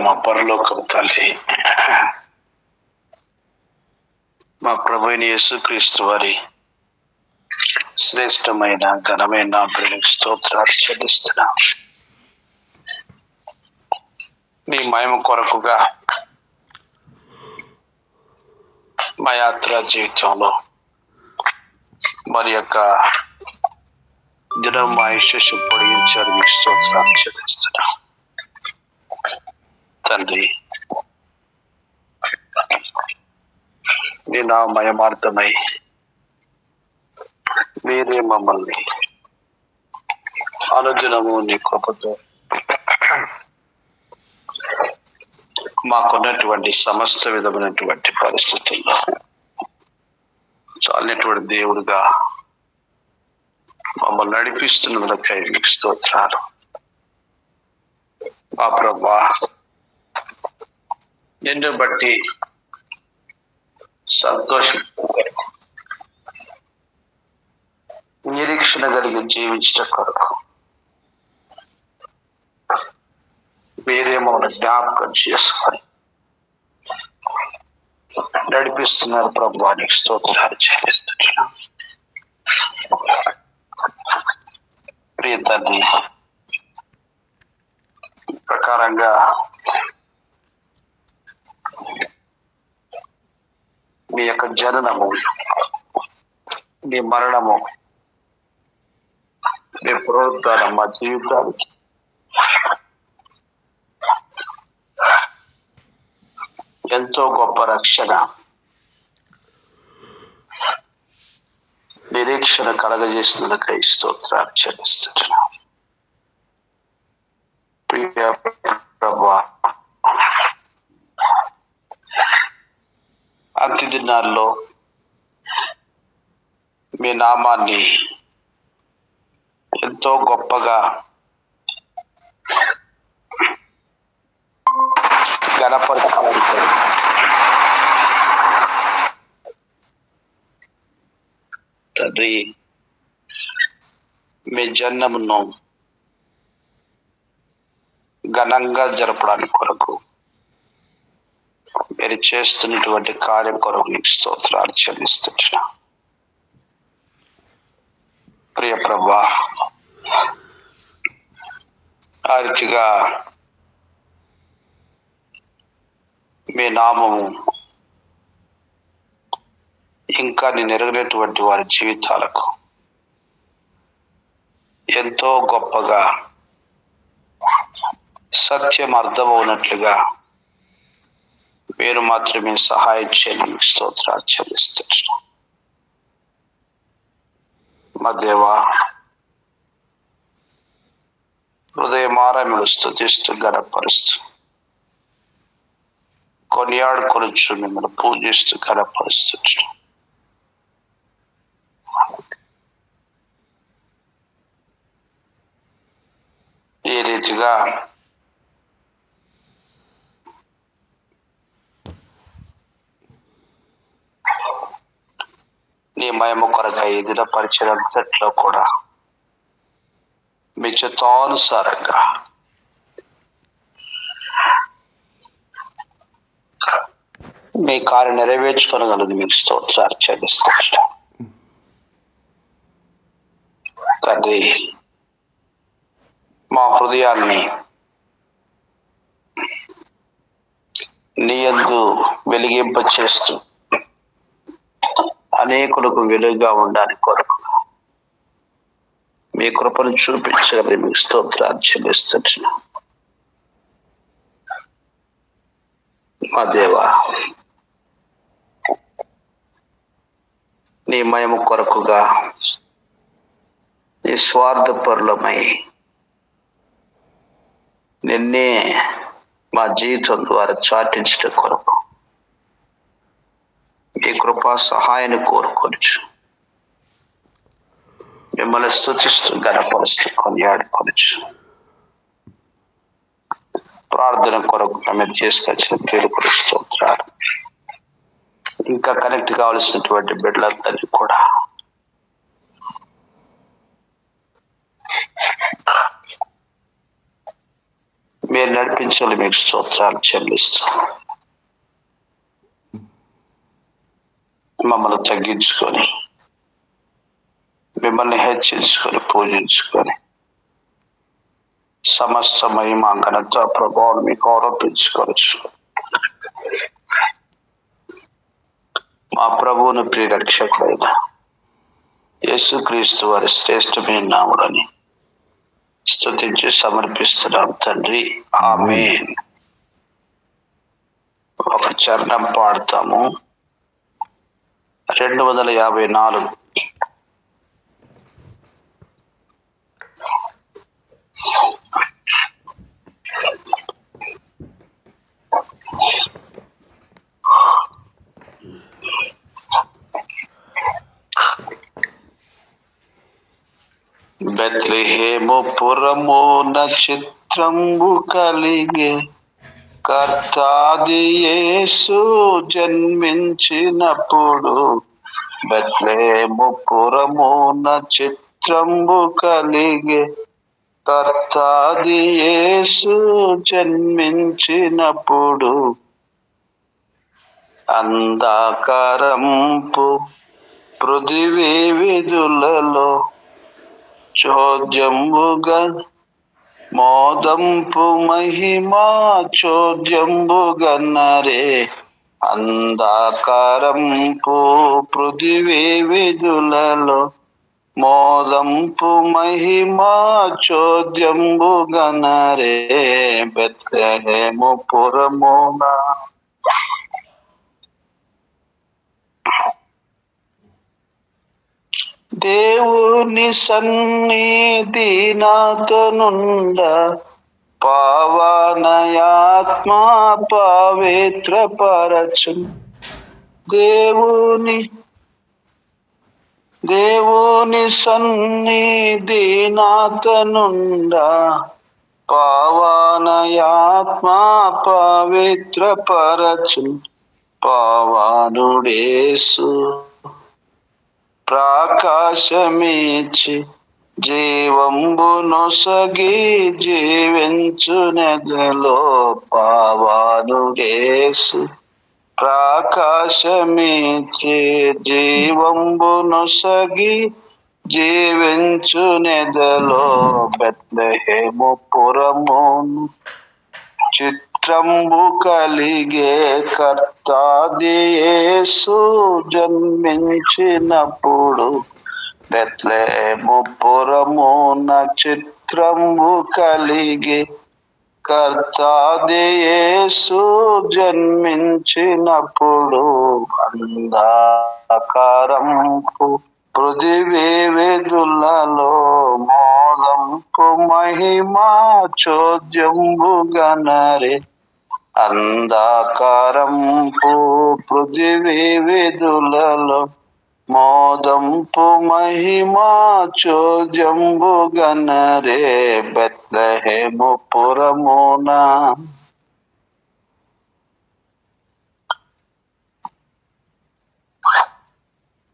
మా పరలోకపు తల్లి, మా ప్రభువైన యేసుక్రీస్తు వారి శ్రేష్టమైన ఘనమైన ప్రేమకు స్తోత్రాలు చెల్లిస్తున్నాం. మీ మహిమ కొరకుగా మా యాత్రా జీవితంలో మరి యొక్క దినం మా విశేషం పొడిగించారు. మీకు స్తోత్రాలు చెల్లిస్తున్నాం తండ్రి. మీ నా మయమార్థమై మీరే మమ్మల్ని అనుదినము నీ కృపతో మాకున్నటువంటి సమస్త విధమైనటువంటి పరిస్థితుల్లో చాలినటువంటి దేవుడుగా మమ్మల్ని నడిపిస్తున్నందుకై మీకు స్తోత్రాలు. మా ప్రభా, నిన్ను బట్టి సంతోషం, నిరీక్షణ కలిగి జీవించడం కొరకు మీరే మమ్మల్ని జ్ఞాపకం చేసుకొని నడిపిస్తున్నారు. ప్రభువానికి స్తోత్రాలు చెల్లిస్తున్నాం. ప్రియ తండ్రి, ప్రకారంగా మీ యొక్క జననము, మీ మరణము, మీ పునరుద్ధానం మా జీవితానికి ఎంతో గొప్ప రక్షణ, నిరీక్షణ కలగజేసినందుకై స్తోత్రాలు చెల్లిస్తున్నాం. ప్రియ ప్రభువా, అంత్య దినాల్లో మీ నామాన్ని ఎంతో గొప్పగా ఘనపరచడానికి తండ్రి, మీ జన్మను ఘనంగా జరపడానికి కొరకు మీరు చేస్తున్నటువంటి కార్యం కొరకు మీకు స్తోత్రాలు చెల్లిస్తున్నా. ప్రియ ప్రభా, ఆ రీతిగా మీ నామము ఇంకా నేను ఎరగనటువంటి వారి జీవితాలకు ఎంతో గొప్పగా సత్యం అర్థమవునట్లుగా మీరు మాత్రమే సహాయం చేయండి. మీకు స్తోత్రాలు చెల్లిస్తున్నాం. మా దేవా, హృదయమారా స్తుతిస్తూ ఘనపరుస్తూ కొనియాడుకొనొచ్చు, మిమ్మల్ని పూజిస్తూ ఘనపరుస్తున్నాం. ఈ రీతిగా నీ మహిమ కొరకై ఎదిన పరిచయంలో కూడా మీ చిత్తానుసారంగా మీ కార్యం నెరవేర్చుకోగలదు. మీకు స్తోత్రాలు చెల్లిస్తున్నాం తండ్రి. మా హృదయాన్ని నీ యందు వెలిగింప చేస్తూ అనేకులకు వెలుగుగా ఉండడానికి కొరకు మీ కృపను చూపించగలి. మీకు స్తోత్రాలు చెల్లిస్తున్నాం. మా దేవా, నీ మహిమ కొరకుగా నీ స్వార్థపరులమై నిన్నే మా జీవితం ద్వారా చాటించడం కొరకు మీ కృపా సహాయాన్ని కోరుకోవచ్చు. మిమ్మల్ని స్తుతిస్తూ ఘనపరుస్తూ కొనియాడుకోవచ్చు. ప్రార్థన కొరకు మేము తీసుకొచ్చిన ప్రియులకు స్తోత్రాలు. ఇంకా కనెక్ట్ కావాల్సినటువంటి బిడ్డలందరినీ కూడా మీరు నడిపించ తలంచెలు మీకు స్తోత్రాలు చెల్లిస్తాం. మమ్మల్ని తగ్గించుకొని మిమ్మల్ని హెచ్చించుకొని పూజించుకొని సమస్త మహిమ ఘనత ప్రభావం మీకు ఆరోపించుకోవచ్చు. మా ప్రభువును ప్రియరక్షకుడైన యేసుక్రీస్తు వారి శ్రేష్టమైన నామములని స్తుతించి సమర్పిస్తున్నాం తండ్రి. ఆమేన్. ఒక చరణం పాడతాము. 254. బెత్లెహేము పురమున చిత్రంబు కలిగే కర్తాది యేసు జన్మించినప్పుడు. బెత్లెహేము పురమున చిత్రంబు కలిగే కర్తాది యేసు జన్మించినప్పుడు. అంధకారంపు పృథివీ విధులలో చోద్యంబుగా మోదంపు మహిమా చోద్యంబుగన్నరే. అంధకారంపు పృథివీ విధులలో మోదంపు మహిమా చోద్యంబుగన్నరే. బెత్లెహేము పురమున దేవుని సన్నిధి నాతోనుండ పావనయాత్మా పవిత్రపరచు. దేవుని సన్నిధి నాతోనుండ పావనయాత్మా పవిత్రపరచు. పావనుడేసు ప్రకాశమిచ్చి జీవంబునొసగి జీవించునెదలో. పావనుడేసు ప్రకాశమిచ్చి జీవంబునొసగి జీవించునెదలో. బెత్లెహేము పురమును చిత్రంబు కలిగే కర్తాది యేసు జన్మించినప్పుడు. బెత్లెహేము పురమున చిత్రంబు కలిగే కర్తాది యేసు జన్మించినప్పుడు. అంధకారంపు పృథివీ విధులలో మోదంపు మహిమా చోద్యంబుగనరే. అంధకారంపు పృథివీ విధులలో మోదంపు మహిమా చోద్యంబుగనరే. బెత్లెహేము పురమున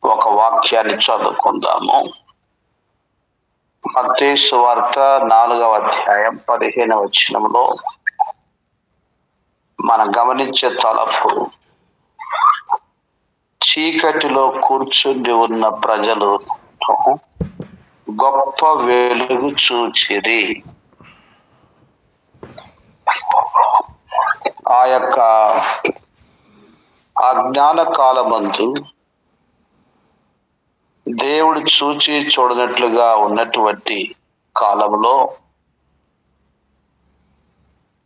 ఒక వాక్యాన్ని చదువుకుందాము. మత్తయి సువార్త 4వ అధ్యాయం 15వ వచనంలో మనం గమనించే తలపు, చీకటిలో కూర్చుండి ఉన్న ప్రజలు గొప్ప వెలుగు చూచిరి. ఆ యొక్క అజ్ఞాన కాలమందు దేవుడు చూచి చూడనట్లుగా ఉన్నటువంటి కాలంలో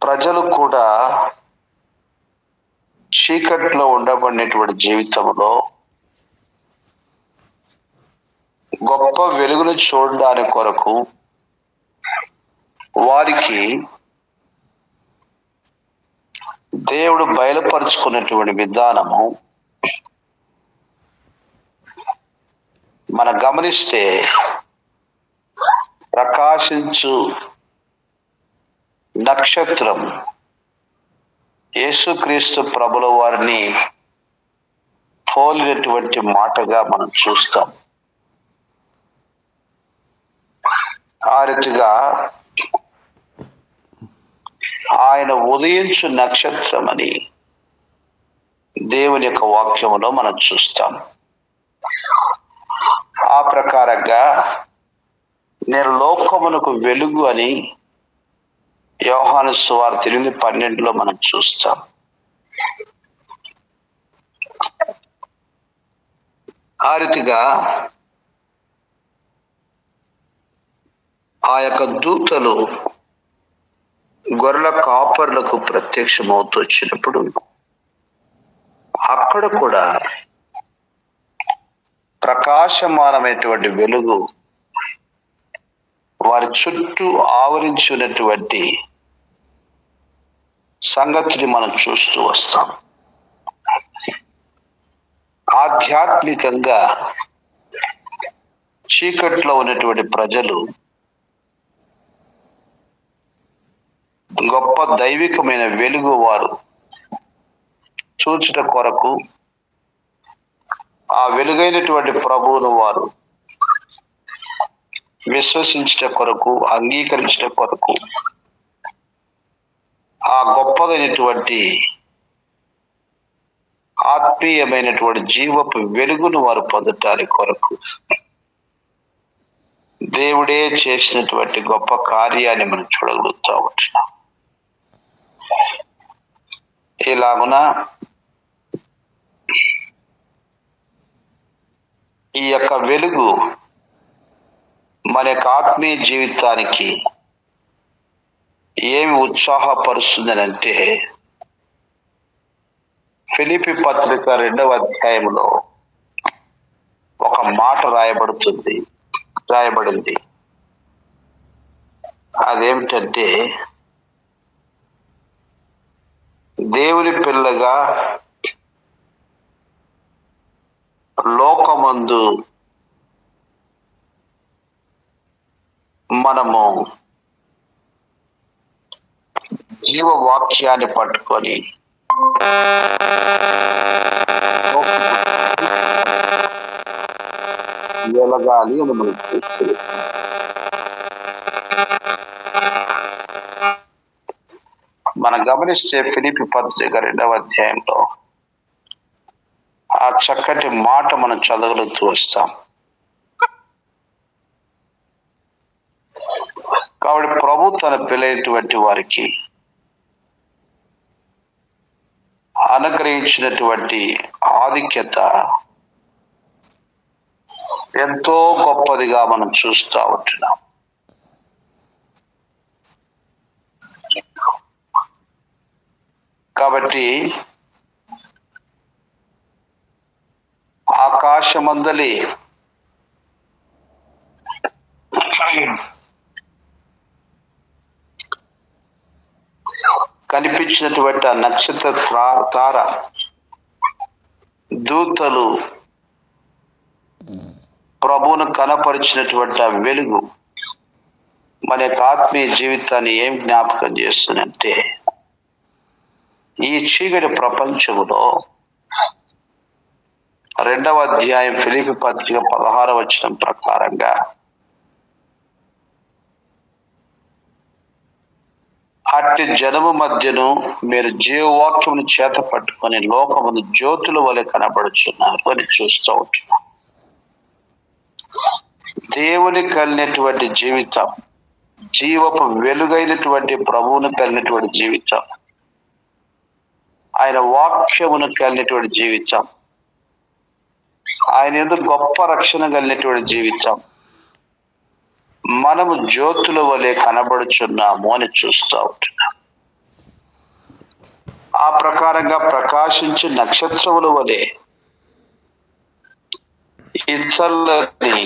ప్రజలు కూడా చీకట్లో ఉండబడినటువంటి జీవితంలో గొప్ప వెలుగును చూడడానికి కొరకు వారికి దేవుడు బయలుపరుచుకున్నటువంటి విధానము మనం గమనిస్తే, ప్రకాశించు నక్షత్రం యేసుక్రీస్తు ప్రభుల వారిని పోలినటువంటి మాటగా మనం చూస్తాం. ఆ రీతిగా ఆయన ఉదయించు నక్షత్రమని దేవుని యొక్క వాక్యములో మనం చూస్తాం. ఆ ప్రకారంగా నేను లోకమునకు వెలుగు అని యోహాను సువార్త 8:12 మనం చూస్తాం. ఆ రీతిగా ఆ యొక్క దూతలు గొర్రెల కాపర్లకు ప్రత్యక్షమవుతూ వచ్చినప్పుడు అక్కడ కూడా ప్రకాశమానమైనటువంటి వెలుగు వారి చుట్టూ ఆవరించినటువంటి సంగతిని మనం చూస్తూ వస్తాం. ఆధ్యాత్మికంగా చీకట్లో ఉన్నటువంటి ప్రజలు గొప్ప దైవికమైన వెలుగు వారు చూచుట కొరకు, ఆ వెలుగైనటువంటి ప్రభువును వారు విశ్వసించుట కొరకు, అంగీకరించుట కొరకు, ఆ గొప్పదైనటువంటి ఆత్మీయమైనటువంటి జీవపు వెలుగును వారు పొందటానికి కొరకు దేవుడే చేసినటువంటి గొప్ప కార్యాన్ని మనం చూడగలుగుతా ఉంటున్నాం. ఇలాగున ఈ యొక్క వెలుగు మన యొక్క ఆత్మీయ జీవితానికి ఏమి ఉత్సాహపరుస్తుందని అంటే, ఫిలిప్పీ పత్రిక 2వ అధ్యాయంలో ఒక మాట రాయబడింది. అదేమిటంటే, దేవుని పిల్లగా లోకమందు మనము జీవవాక్యాన్ని పట్టుకొని వెలగాలి అని మనం చూస్తున్నాం. మనం గమనిస్తే ఫిలిప్పీ పత్రిక 2వ అధ్యాయంలో ఆ చక్కటి మాట మనం చదవగలుగుతూ వస్తాం. కాబట్టి ప్రభు తన పిల్లైనటువంటి వారికి అనుగ్రహించినటువంటి ఆధిక్యత ఎంతో గొప్పదిగా మనం చూస్తూ ఉంటున్నాం. కాబట్టి ఆకాశమందలి కనిపించినటువంటి ఆ నక్షత్ర తార దూతలు ప్రభువును కనపరిచినటువంటి ఆ వెలుగు మన యొక్క ఆత్మీయ జీవితాన్ని ఏం జ్ఞాపకం చేస్తుందంటే, ఈ చీకటి ప్రపంచంలో 2వ అధ్యాయం ఫిలిప్పీ పత్రిక 16వ వచనం ప్రకారంగా అట్టి జనము మధ్యను మీరు జీవవాక్యమును చేత పట్టుకొని లోకమును జ్యోతుల వలె కనబడుచున్నారు అని చూస్తూ ఉంటున్నాం. దేవుని కలిగినటువంటి జీవితం, జీవపు వెలుగైనటువంటి ప్రభువును కలిగినటువంటి జీవితం, ఆయన వాక్యమును కలిగినటువంటి జీవితం, ఆయన యందు గొప్ప రక్షణ కలిగినటువంటి జీవితం, మనము జ్యోతుల వలె కనబడుచున్నాము అని చూస్తూ ఉంటున్నాం. ఆ ప్రకారంగా ప్రకాశించే నక్షత్రముల వలె ఇతరులని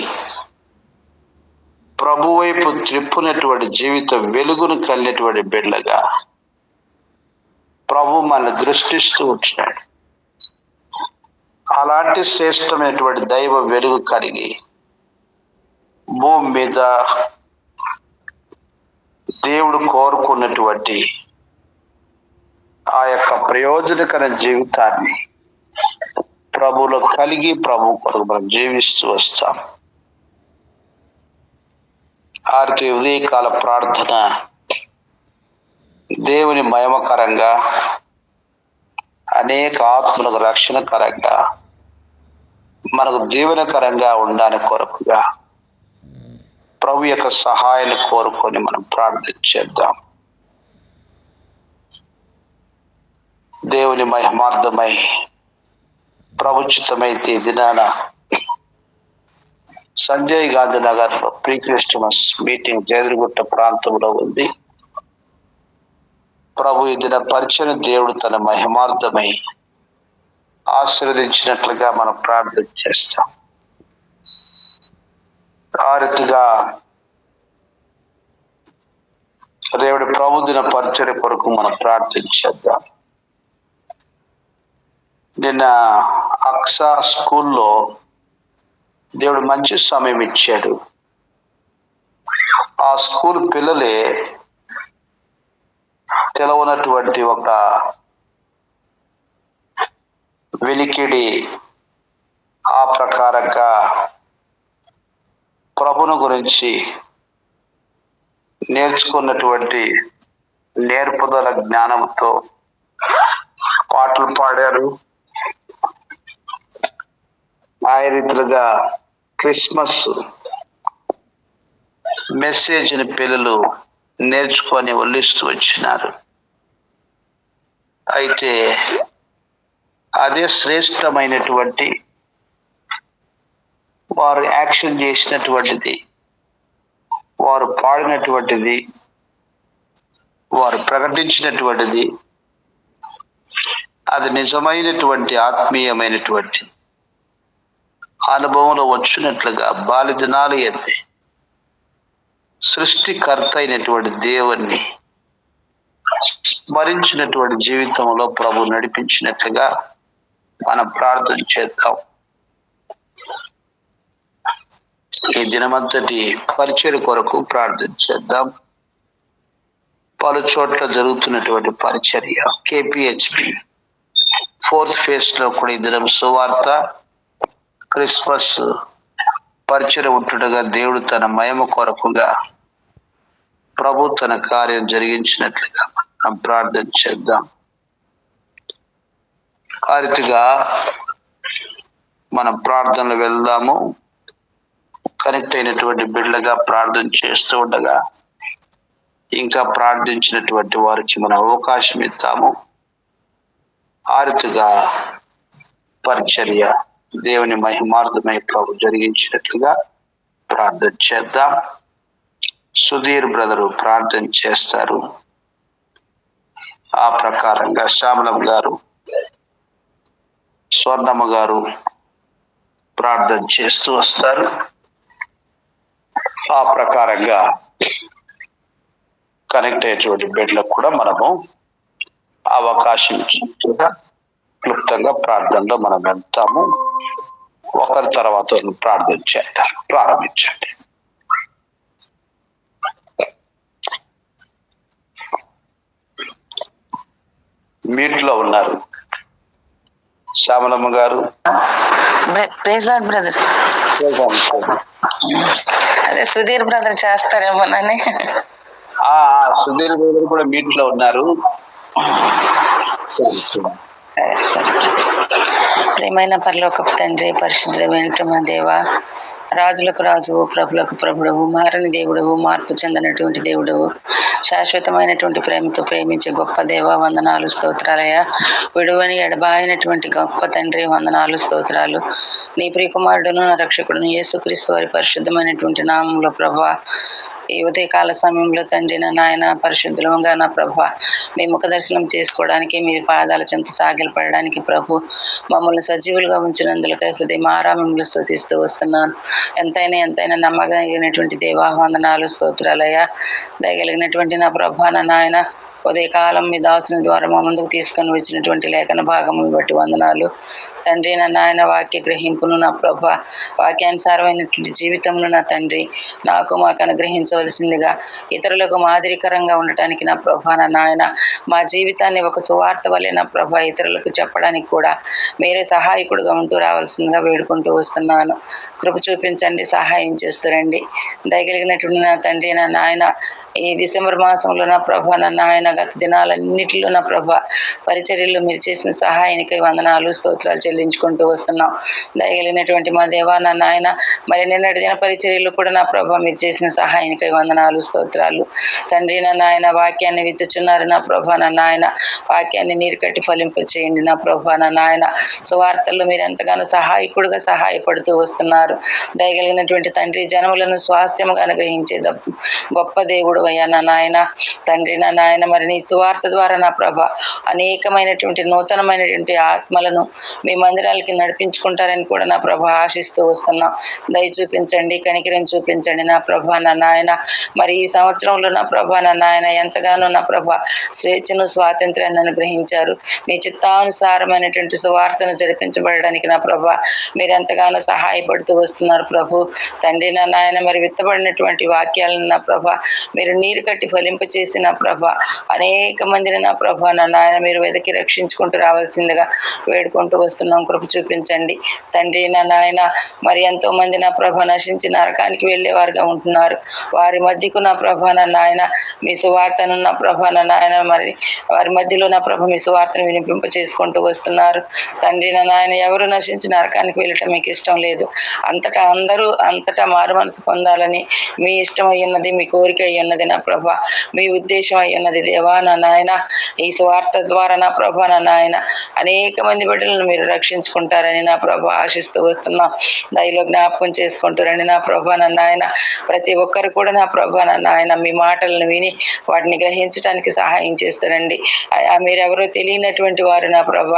ప్రభు వైపు త్రిప్పునటువంటి జీవిత వెలుగును కలిగినటువంటి బిడ్డలుగా ప్రభు మనల్ని దృష్టిస్తూ ఉంటున్నాడు. అలాంటి శ్రేష్టమైనటువంటి దైవ వెలుగు కలిగి భూమి మీద దేవుడు కోరుకున్నటువంటి ఆ యొక్క ప్రయోజనకర జీవితాన్ని ప్రభువులో కలిగి ప్రభు కొరకు మనం జీవిస్తూ వస్తాం. ఆర్తి ఉదయకాల ప్రార్థన దేవుని మహిమకరంగా, అనేక ఆత్మలకు రక్షణకరంగా, మనకు దీవెనకరంగా ఉండడానికి కొరకుగా ప్రభు యొక్క సహాయాన్ని కోరుకొని మనం ప్రార్థన చేద్దాం. దేవుని మహిమార్థమై ప్రభుచితమైతే దినాన సంజయ్ గాంధీ నగర్ లో ప్రీ క్రిస్టమస్ మీటింగ్ జేదురుగుట్ట ప్రాంతంలో ఉంది. ప్రభు ఈ దిన పరిచయం దేవుడు తన మహిమార్థమై ఆశీర్వదించినట్లుగా మనం ప్రార్థన చేస్తాం. ఆ రీతిగా దేవుడి ప్రభు దిన పరిచయ కొరకు మనం ప్రార్థన చేద్దాం. నిన్న అక్సా స్కూల్లో దేవుడు మంచి సమయం ఇచ్చాడు. ఆ స్కూల్ పిల్లలే తెలవనటువంటి ఒక వెలికిడి ఆ ప్రకారంగా ప్రభును గురించి నేర్చుకున్నటువంటి నేర్పుదల జ్ఞానంతో పాటలు పాడారు. ఆ రీతిగా క్రిస్మస్ మెసేజ్ని పిల్లలు నేర్చుకొని వల్లిస్తూ వచ్చినారు. అయితే అదే శ్రేష్టమైనటువంటి వారు యాక్షన్ చేసినటువంటిది, వారు పాడినటువంటిది, వారు ప్రకటించినటువంటిది, అది నిజమైనటువంటి ఆత్మీయమైనటువంటి అనుభవంలో వచ్చినట్లుగా బాల్య దినాలు ఎత్తి సృష్టికర్త అయినటువంటి దేవుణ్ణి స్మరించినటువంటి జీవితంలో ప్రభు నడిపించినట్లుగా మనం ప్రార్థన చేద్దాం. ఈ దినమంతటి పరిచయ కొరకు ప్రార్థన చేద్దాం. పలు చోట్ల జరుగుతున్నటువంటి పరిచర్య KPHP 4th phase లో కూడా ఈ దినం సువార్త క్రిస్మస్ పరిచయం ఉంటుండగా దేవుడు తన మహిమ కొరకుగా ప్రభు తన కార్యం జరిగించినట్లుగా మనం ప్రార్థన చేద్దాం. ఆ రీతిగా మనం ప్రార్థనలు వెళ్దాము. కనెక్ట్ అయినటువంటి బిడ్డలుగా ప్రార్థన చేస్తూ ఉండగా ఇంకా ప్రార్థించినటువంటి వారికి మనం అవకాశం ఇద్దాము. ఆ రీతిగా పరిచర్య దేవుని మహిమార్థమై ప్రభు జరిగించినట్లుగా ప్రార్థన చేద్దాం. సుధీర్ బ్రదరు ప్రార్థన చేస్తారు. ఆ ప్రకారంగా శ్యామలమ్మ గారు, స్వర్ణమ్మ గారు ప్రార్థన చేస్తూ వస్తారు. ఆ ప్రకారంగా కనెక్ట్ అయ్యేటువంటి బిడ్డలకు కూడా మనము అవకాశం ఇచ్చినట్టుగా క్లుప్తంగా ప్రార్థనలో మనం వెళ్తాము. ఒకరి తర్వాత ప్రార్థన చేద్దాం. ప్రారంభించండి. మీట్లో ఉన్నారు శ్యామలమ్మ గారు. బ్రదర్ అదే సుధీర్ బ్రదర్ చేస్తారేమోనని. సుధీర్ బ్రదర్ కూడా మీట్లో ఉన్నారు. ప్రియమైన పరలోకపు తండ్రి, పరిశుద్ధమైన మా దేవ, రాజులకు రాజువు, ప్రభులకు ప్రభుడవు, మారని దేవుడవు, మార్పు చెందినటువంటి దేవుడవు, శాశ్వతమైనటువంటి ప్రేమతో ప్రేమించే గొప్ప దేవ, వందనాలు స్తోత్రాలయ. విడువని ఎడబాయినటువంటి గొప్ప తండ్రి, వందనాలు స్తోత్రాలు. నీ ప్రియకుమారుడును నా రక్షకుడును యేసుక్రీస్తు వారి పరిశుద్ధమైనటువంటి నామంలో ప్రభా, ఈ ఉదయకాల సమయంలో తండ్రి నా నాయన పరిశుద్ధులుగా నా ప్రభా, మీ ముఖ దర్శనం చేసుకోవడానికి, మీ పాదాల చెంత సాగిలపడడానికి ప్రభు మమ్మల్ని సజీవులుగా ఉంచినందులకై హృదయం ఆరామములు స్తుతిస్తూ వస్తున్నాను. ఎంతైనా నమ్మగలిగినటువంటి దేవా, వందనాలు స్తోత్రాలయ్యా. దయగలిగినటువంటి నా ప్రభా నా నాయన, ఉదయకాలం మీ దాసుని ద్వారా మా ముందుకు తీసుకొని వచ్చినటువంటి లేఖన భాగమును బట్టి వందనాలు తండ్రి. నా నాయన వాక్య గ్రహింపును నా ప్రభా, వాక్యానుసారమైనటువంటి జీవితమును నా తండ్రి నాకు మాకు అనుగ్రహించవలసిందిగా, ఇతరులకు మాదిరికరంగా ఉండటానికి నా ప్రభా నా నాయన, మా జీవితాన్ని ఒక సువార్త వలె నా ప్రభా ఇతరులకు చెప్పడానికి కూడా మీరే సహాయకుడుగా ఉంటూ రావాల్సిందిగా వేడుకుంటూ వస్తున్నాను. కృప చూపించండి, సహాయం చేస్తురండి. దయగలిగినటువంటి నా తండ్రి నా నాయన, ఈ డిసెంబర్ మాసంలో నా ప్రభా నాయన గత దినాలన్నిటిలో నా ప్రభా పరిచర్యల్లో మీరు చేసిన సహాయానికి వందనాలు స్తోత్రాలు చెల్లించుకుంటూ వస్తున్నాం. దయగలిగినటువంటి మా దేవా నాయన మరి నిన్నటి దిన పరిచర్యలు కూడా నా ప్రభా మీరు చేసిన సహాయానికి వందనాలు స్తోత్రాలు తండ్రి. నాయన వాక్యాన్ని విత్తుచున్నారు నా ప్రభా నాయన, వాక్యాన్ని నీరు కట్టి ఫలింపు చేయండి నా ప్రభా నాయన. సువార్తల్లో మీరు ఎంతగానో సహాయకుడుగా సహాయపడుతూ వస్తున్నారు. దయగలిగినటువంటి తండ్రి, జనములను స్వాస్థ్యముగా అనుగ్రహించే గొప్ప దేవుడు అయ్యా నాయన. తండ్రి నాయన మరి నీ సువార్త ద్వారా నా ప్రభ అనేకమైనటువంటి నూతనమైనటువంటి ఆత్మలను మీ మందిరాలకి నడిపించుకుంటారని కూడా నా ప్రభ ఆశిస్తూ వస్తున్నాం. దయ చూపించండి, కనికరం చూపించండి నా ప్రభ నాయన. మరి ఈ సంవత్సరంలో నా ప్రభ నాయన ఎంతగానో నా ప్రభ స్వేచ్ఛను స్వాతంత్ర్యాన్ని అనుగ్రహించారు. మీ చిత్తానుసారమైనటువంటి సువార్తను జరిపించబడడానికి నా ప్రభ మీరు ఎంతగానో సహాయపడుతూ వస్తున్నారు ప్రభు. తండ్రి నాయన మరి విత్తబడినటువంటి వాక్యాలను నా ప్రభ మీరు నీరు కట్టి ఫలింప చేసిన ప్రభ అనేక మందిని నా ప్రభ నాయన మీరు వెతికి రక్షించుకుంటూ రావాల్సిందిగా వేడుకుంటూ వస్తున్నాం. కృప చూపించండి తండ్రి నాయన. మరి ఎంతో మంది నా ప్రభ నశించి నరకానికి వెళ్ళేవారుగా ఉంటున్నారు. వారి మధ్యకు నా ప్రభ నాయన మీ సువార్తను నా ప్రభ నాయన మరి వారి మధ్యలో నా ప్రభ మీ సువార్తను వినిపింప చేసుకుంటూ వస్తున్నారు. తండ్రి నాయన ఎవరు నశించి నరకానికి వెళ్ళటం మీకు ఇష్టం లేదు. అంతటా మారు మనసు పొందాలని మీ ఇష్టం అయి ఉన్నది, మీ కోరిక అయి ఉన్నది నా ప్రభ, మీ ఉద్దేశం అయి ఉన్నది దేవా నాయన. ఈ సువార్త ద్వారా నా ప్రభ నాయన అనేక మంది బిడ్డలను మీరు రక్షించుకుంటారని నా ప్రభ ఆశిస్తూ వస్తున్నాం. దయలో జ్ఞాపకం చేసుకుంటారని నా ప్రభ నాయన. ప్రతి ఒక్కరు కూడా నా ప్రభ నాయన మీ మాటలను విని వాటిని గ్రహించడానికి సహాయం చేస్తారండి. మీరెవరో తెలియనటువంటి వారు నా ప్రభ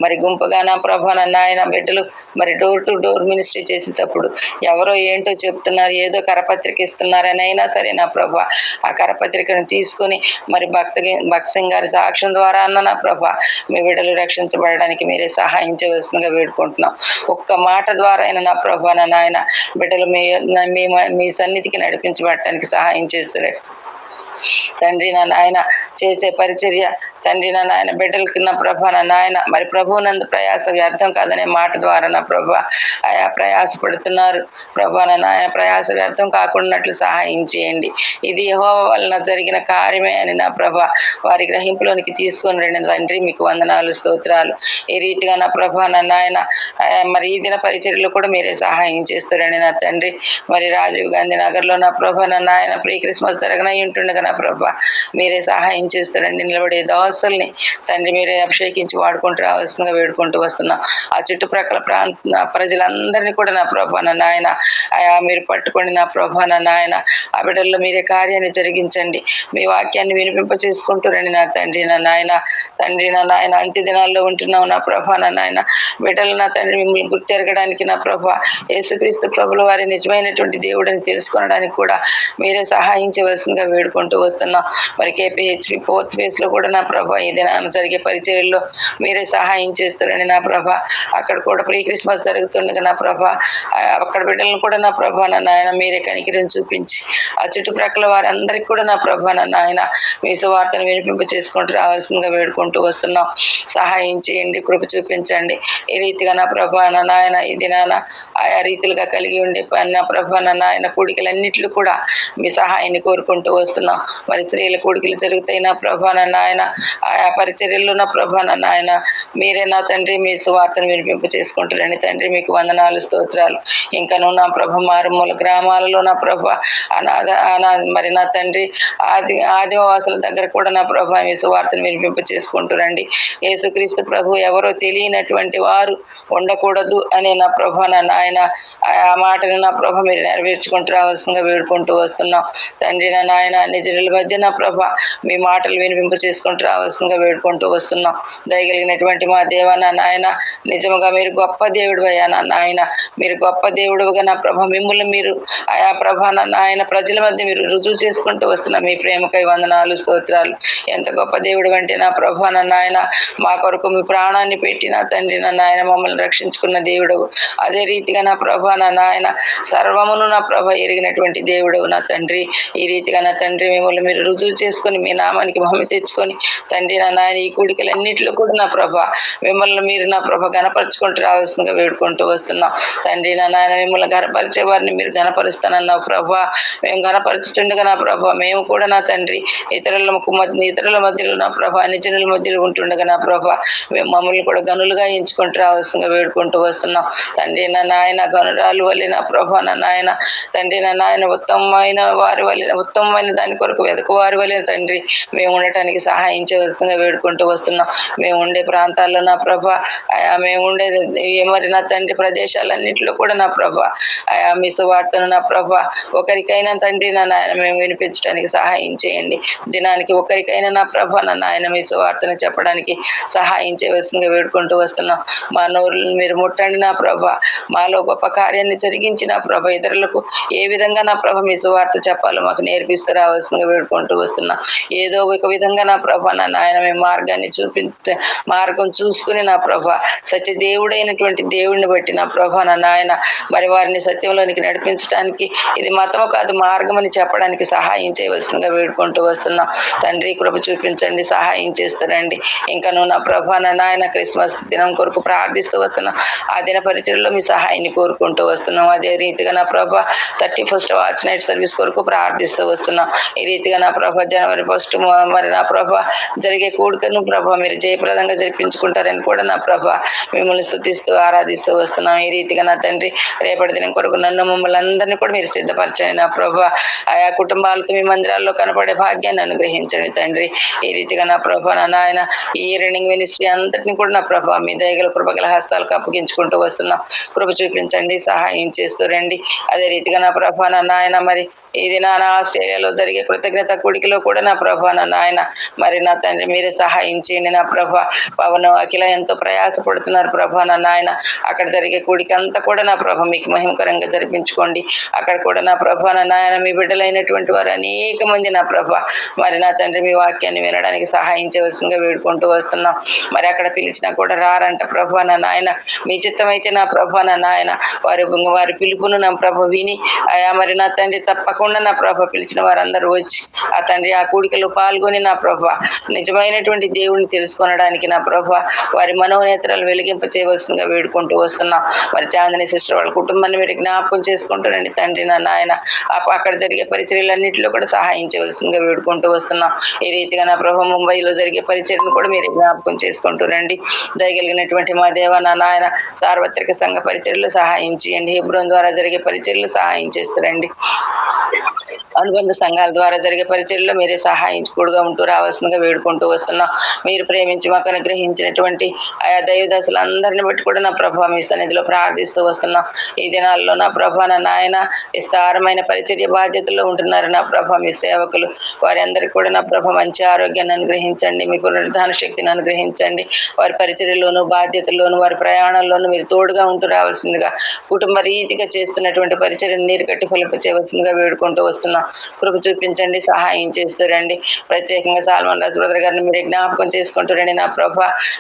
మరి గుంపుగా నా ప్రభ నాయన బిడ్డలు మరి డోర్ టు డోర్ మినిస్ట్రీ చేసేటప్పుడు ఎవరో ఏంటో చెప్తున్నారు, ఏదో కరపత్రిక ఇస్తున్నారని అయినా సరే నా ప్రభ ఆ కరపత్రికను తీసుకుని మరి భక్త్ సింగ్ గారి సాక్ష్యం ద్వారా అన్న నా ప్రభ మీ బిడ్డలు రక్షించబడడానికి మీరే సహాయం చేయవలసిందిగా వేడుకుంటున్నాం. ఒక్క మాట ద్వారా అయినా నా ప్రభ నాయన బిడ్డలు మీ సన్నిధికి నడిపించబడటానికి సహాయం చేస్తారు తండ్రి. నాయన చేసే పరిచర్య తండ్రి నాయన బిడ్డలకి నా ప్రభ నాయన మరి ప్రభువునందు ప్రయాస వ్యర్థం కాదనే మాట ద్వారా నా ప్రభ ఆయా ప్రయాసపడుతున్నారు ప్రభా నాయన. ప్రయాస వ్యర్థం కాకుండాట్లు సహాయం చేయండి. ఇది యెహోవా వలన జరిగిన కార్యమే అని నా ప్రభ వారి గ్రహింపులోనికి తీసుకొని రండి తండ్రి. మీకు వందనాలు స్తోత్రాలు. ఈ రీతిగా నా ప్రభ నాయన మరి ఈ దిన పరిచర్యలు కూడా మీరే సహాయం చేస్తారండి నా తండ్రి. మరి రాజీవ్ గాంధీ నగర్లో నా ప్రభ నాయన ప్రీ క్రిస్మస్ జరగనై ఉంటుండగా నా ప్రభ మీరే సహాయం చేస్తారండి. నిలబడే దాసుల్ని తండ్రి మీరే అభిషేకించి వాడుకుంటూ రావాల్సిందిగా వేడుకుంటూ వస్తున్నాం. ఆ చుట్టుప్రక్కల ప్రజలందరినీ కూడా నా ప్రభ నాయన మీరు పట్టుకోండి నా ప్రభ నాయన. ఆ బిడ్డల్లో మీరే కార్యాన్ని జరిగించండి. మీ వాక్యాన్ని వినిపింప చేసుకుంటూ రండి నా తండ్రి నాయన. తండ్రి నాయన అంత్య దినాల్లో ఉంటున్నావు నా ప్రభ నాయన. బిడ్డలు నా తండ్రి మిమ్మల్ని గుర్తెరగడానికి నా ప్రభ యేసుక్రీస్తు ప్రభుల వారి నిజమైనటువంటి దేవుడిని తెలుసుకోవడానికి కూడా మీరే సహాయం చేయవలసిందిగా వేడుకుంటూ వస్తున్నాం. మరి KPHP 4th phase లో కూడా నా ప్రభ ఈ దినాన జరిగే పరిచర్యల్లో మీరే సహాయం చేస్తారని నా ప్రభ. అక్కడ కూడా ప్రీ క్రిస్మస్ జరుగుతుండగా నా ప్రభ అక్కడ బిడ్డలను కూడా నా ప్రభ నాయన మీరే కనికరం చూపించి ఆ చుట్టుప్రక్కల వారందరికీ కూడా నా ప్రభ నాయన మీ సువార్తను వినిపింప చేసుకుంటూ రావాల్సిందిగా వేడుకుంటూ వస్తున్నాం. సహాయం చేయండి, కృప చూపించండి. ఈ రీతిగా నా ప్రభ నాయన ఈ దినాన ఆయా రీతిలుగా కలిగి ఉండే నా ప్రభ నాయన కూడికలన్నిట్లు కూడా మీ సహాయాన్ని కోరుకుంటూ వస్తున్నాం. మరి స్త్రీల కూడికలు జరుగుతాయి నా ప్రభ నాయన. ఆయా పరిచర్యల్లో నా ప్రభ నాయన మీరే నా తండ్రి మీ సువార్తను వినిపింప చేసుకుంటారండి తండ్రి. మీకు వందనాలు స్తోత్రాలు. ఇంకను నా ప్రభ మారుమూల గ్రామాలలో నా ప్రభ మరి నా తండ్రి ఆదివాసుల దగ్గర కూడా నా ప్రభ మీ సువార్తను వినిపింప చేసుకుంటారండి. యేసుక్రీస్తు ప్రభు ఎవరో తెలియనటువంటి వారు ఉండకూడదు అనే నా ప్రభ నాయన ఆ మాటను నా ప్రభ మీరు నెరవేర్చుకుంటూ రావాల్సిందిగా వేడుకుంటూ వస్తున్నాం తండ్రి నాయన. నిజుల మధ్య నా ప్రభ మీ మాటలు వినిపింప చేసుకుంటూ రావాల్సిందిగా వేడుకుంటూ వస్తున్నాం. దయగలిగినటువంటి మా దేవా నాయన నిజముగా మీరు గొప్ప దేవుడు అయ్యా నాయన. మీరు గొప్ప దేవుడుగా నా ప్రభ మిమ్మల్ని మీరు ఆయా ప్రభ నాయన ప్రజల మధ్య మీరు రుజువు చేసుకుంటూ వస్తున్నాం. మీ ప్రేమకై వందనాలు స్తోత్రాలు. ఎంత గొప్ప దేవుడు అంటే నా ప్రభ నాయన మా కొరకు మీ ప్రాణాన్ని పెట్టి నా తండ్రి నాయన మమ్మల్ని రక్షించుకున్న దేవుడు. అదే రీతిగా నా ప్రభ నాయన సర్వమును నా ప్రభ ఎరిగినటువంటి దేవుడు నా తండ్రి. ఈ రీతిగా నా తండ్రి మీ మిమ్మల్ని మీరు రుజువు చేసుకొని మీ నామానికి మహిమ తెచ్చుకొని తండ్రి నా నాయన ఈ కూడికలన్నింటిలో కూడా నా ప్రభా మిమ్మల్ని మీరు నా ప్రభ గణపరుచుకుంటూ రావాల్సిందిగా వేడుకుంటూ వస్తున్నాం. తండ్రి నా నాయన మిమ్మల్ని గణపరిచే వారిని మీరు గణపరుస్తానన్నావు ప్రభా. మేము గణపరచుండగా నా ప్రభా మేము కూడా నా తండ్రి ఇతరుల మధ్యలో నా ప్రభా నిజనుల మధ్యలో ఉంటుండగా నా ప్రభా మేము మమ్మల్ని కూడా గనులుగా ఎంచుకుంటూ రావాల్సిందిగా వేడుకుంటూ వస్తున్నాం. తండ్రి నా నాయన గనురాలు వల్ల నా ప్రభా నా నాయన తండ్రి నా నాయన ఉత్తమమైన వారి వల్ల ఉత్తమమైన దాని కొరకు వెతకు వారి వల్ల తండ్రి మేము ఉండటానికి సహాయం చేయవలసిందిగా వేడుకుంటూ వస్తున్నాం. మేము ఉండే ప్రాంతాల్లో నా ప్రభా మేము ఉండే మరి నా తండ్రి ప్రదేశాలన్నింటిలో కూడా నా ప్రభా మీ సువార్తను నా ప్రభా ఒకరికైనా తండ్రి నా నాయన మేము వినిపించడానికి సహాయం చేయండి. దినానికి ఒకరికైనా నా ప్రభా నా నాయన మీ సువార్తను చెప్పడానికి సహాయం చేయవలసిందిగా వేడుకుంటూ వస్తున్నాం. మా నోరులను మీరు ముట్టండి నా ప్రభా. మాలో గొప్ప కార్యాన్ని జరిగించి నా ప్రభ ఇతరులకు ఏ విధంగా నా ప్రభ మీ సువార్త చెప్పాలో మాకు నేర్పిస్తూ రావాల్సిందిగా వేడుకుంటూ వస్తున్నాం. ఏదో ఒక విధంగా నా ప్రభ నా నాయన మేము మార్గం చూసుకుని నా ప్రభ సత్య దేవుడైనటువంటి దేవుడిని బట్టి నా ప్రభ నా నాయన మరి వారిని సత్యంలోనికి నడిపించడానికి ఇది మతము కాదు మార్గం అని చెప్పడానికి సహాయం చేయవలసిందిగా వేడుకుంటూ వస్తున్నాం. తండ్రి కృప చూపించండి, సహాయం చేస్తారండి. ఇంకా నువ్వు నా ప్రభ నా నాయన క్రిస్మస్ దినం కొరకు ప్రార్థిస్తూ వస్తున్నాం. ఆ దిన పరిచయలో మీ సహాయాన్ని కోరుకుంటూ వస్తున్నాం. అదే రీతిగా నా ప్రభ 31st వాచ్ నైట్ సర్వీస్ కొరకు ప్రార్థిస్తూ వస్తున్నాం. ఈ రీతిగా నా ప్రభ జనవరి 1 మరి నా ప్రభ జరిగే కూడికను ప్రభ మీరు జయప్రదంగా జరిపించుకుంటారని కూడా నా ప్రభ మిమ్మల్ని స్తుతిస్తూ ఆరాధిస్తూ వస్తున్నాం. ఈ రీతిగా నా తండ్రి రేపటి దినం కొరకు నన్ను మమ్మల్ని అందరినీ కూడా మీరు సిద్ధపరచండి నా ప్రభ. ఆయా కుటుంబాలతో మీ మందిరాల్లో కనపడే భాగ్యాన్ని అనుగ్రహించండి తండ్రి. ఈ రీతిగా నా ప్రభ నా నాయన ఈ రన్నింగ్ మినిస్ట్రీ అంతటిని కూడా నా ప్రభ మీ దయగల కృపగల హస్తాలకు అప్పగించుకుంటూ వస్తున్నాం. కృప చూపించండి, సహాయం చేస్తూ రండి. అదే రీతిగా నా ప్రభ నా నాయన మరి ఇది నా ఆస్ట్రేలియాలో జరిగే కృతజ్ఞత కూడికలో కూడా నా ప్రభ నా నాయన మరి నా తండ్రి మీరే సహాయం చేయండి నా ప్రభ. పవన్ అఖిల ఎంతో ప్రయాసపడుతున్నారు ప్రభ నా నాయన. అక్కడ జరిగే కూడిక అంతా కూడా నా ప్రభ మీకు మహిమకరంగా జరిపించుకోండి. అక్కడ కూడా నా ప్రభ నా నాయన మీ బిడ్డలైనటువంటి వారు అనేక మంది నా ప్రభ మరి నా తండ్రి మీ వాక్యాన్ని వినడానికి సహాయం చేయవలసిందిగా వేడుకుంటూ వస్తున్నాం. మరి అక్కడ పిలిచినా కూడా రారంట ప్రభ నా నాయన. మీ చిత్తం అయితే నా ప్రభ నా నాయన వారి పిలుపును నా ప్రభ విని అయా మరి నా తండ్రి తప్పకుండా నా ప్రభ పిలిచిన వారందరూ వచ్చి ఆ తండ్రి ఆ కూడికలో పాల్గొని నా ప్రభ నిజమైనటువంటి దేవుడిని తెలుసుకొనడానికి నా ప్రభ వారి మనోనేత్రాలు వెలిగింప చేయవలసిందిగా వేడుకుంటూ వస్తున్నాం. మరి చాందని సిస్టర్ వాళ్ళ కుటుంబాన్ని మీరు జ్ఞాపకం చేసుకుంటారండి తండ్రి నా నాయన. అక్కడ జరిగే పరిచర్యలన్నింటిలో కూడా సహాయం చేయవలసిందిగా వేడుకుంటూ వస్తున్నాం. ఈ రీతిగా నా ప్రభ ముంబైలో జరిగే పరిచర్యను కూడా మీరు జ్ఞాపకం చేసుకుంటూ రండి. దయగలిగినటువంటి మా దేవ నా నాయన సార్వత్రిక సంఘ పరిచర్యలు సహాయం చేయండి. హెబ్రోన్ ద్వారా జరిగే పరిచర్యలు సహాయం చేస్తారండి. అనుబంధ సంఘాల ద్వారా జరిగే పరిచర్యలో మీరే సహాయం కూడుగా ఉంటూ రావాల్సిందిగా వేడుకుంటూ వస్తున్నాం. మీరు ప్రేమించి మాకు అనుగ్రహించినటువంటి ఆయా దైవదశలందరిని బట్టి కూడా నా ప్రభావ మీ సన్నిధిలో ప్రార్థిస్తూ వస్తున్నాం. ఈ దినాల్లో నా ప్రభా నా నాయన విస్తారమైన పరిచర్య బాధ్యతల్లో ఉంటున్నారు నా ప్రభ మీ సేవకులు. వారి అందరికీ కూడా నా ప్రభ మంచి ఆరోగ్యాన్ని అనుగ్రహించండి, మీ పునరుద్ధాన శక్తిని అనుగ్రహించండి. వారి పరిచర్యలోను బాధ్యతల్లోను వారి ప్రయాణంలోనూ మీరు తోడుగా ఉంటూ రావాల్సిందిగా కుటుంబ రీతిగా చేస్తున్నటువంటి పరిచర్యను నీరు కట్టి ఫలింప చేయవలసిందిగా వేడుకుంటూ వస్తున్నాం. కృప చూపించండి, సహాయం చేస్తారండి. ప్రత్యేకంగా సాల్మన్ రాజు బ్రదర్ గారిని మీరు జ్ఞాపకం చేసుకుంటారండి నా ప్రభ.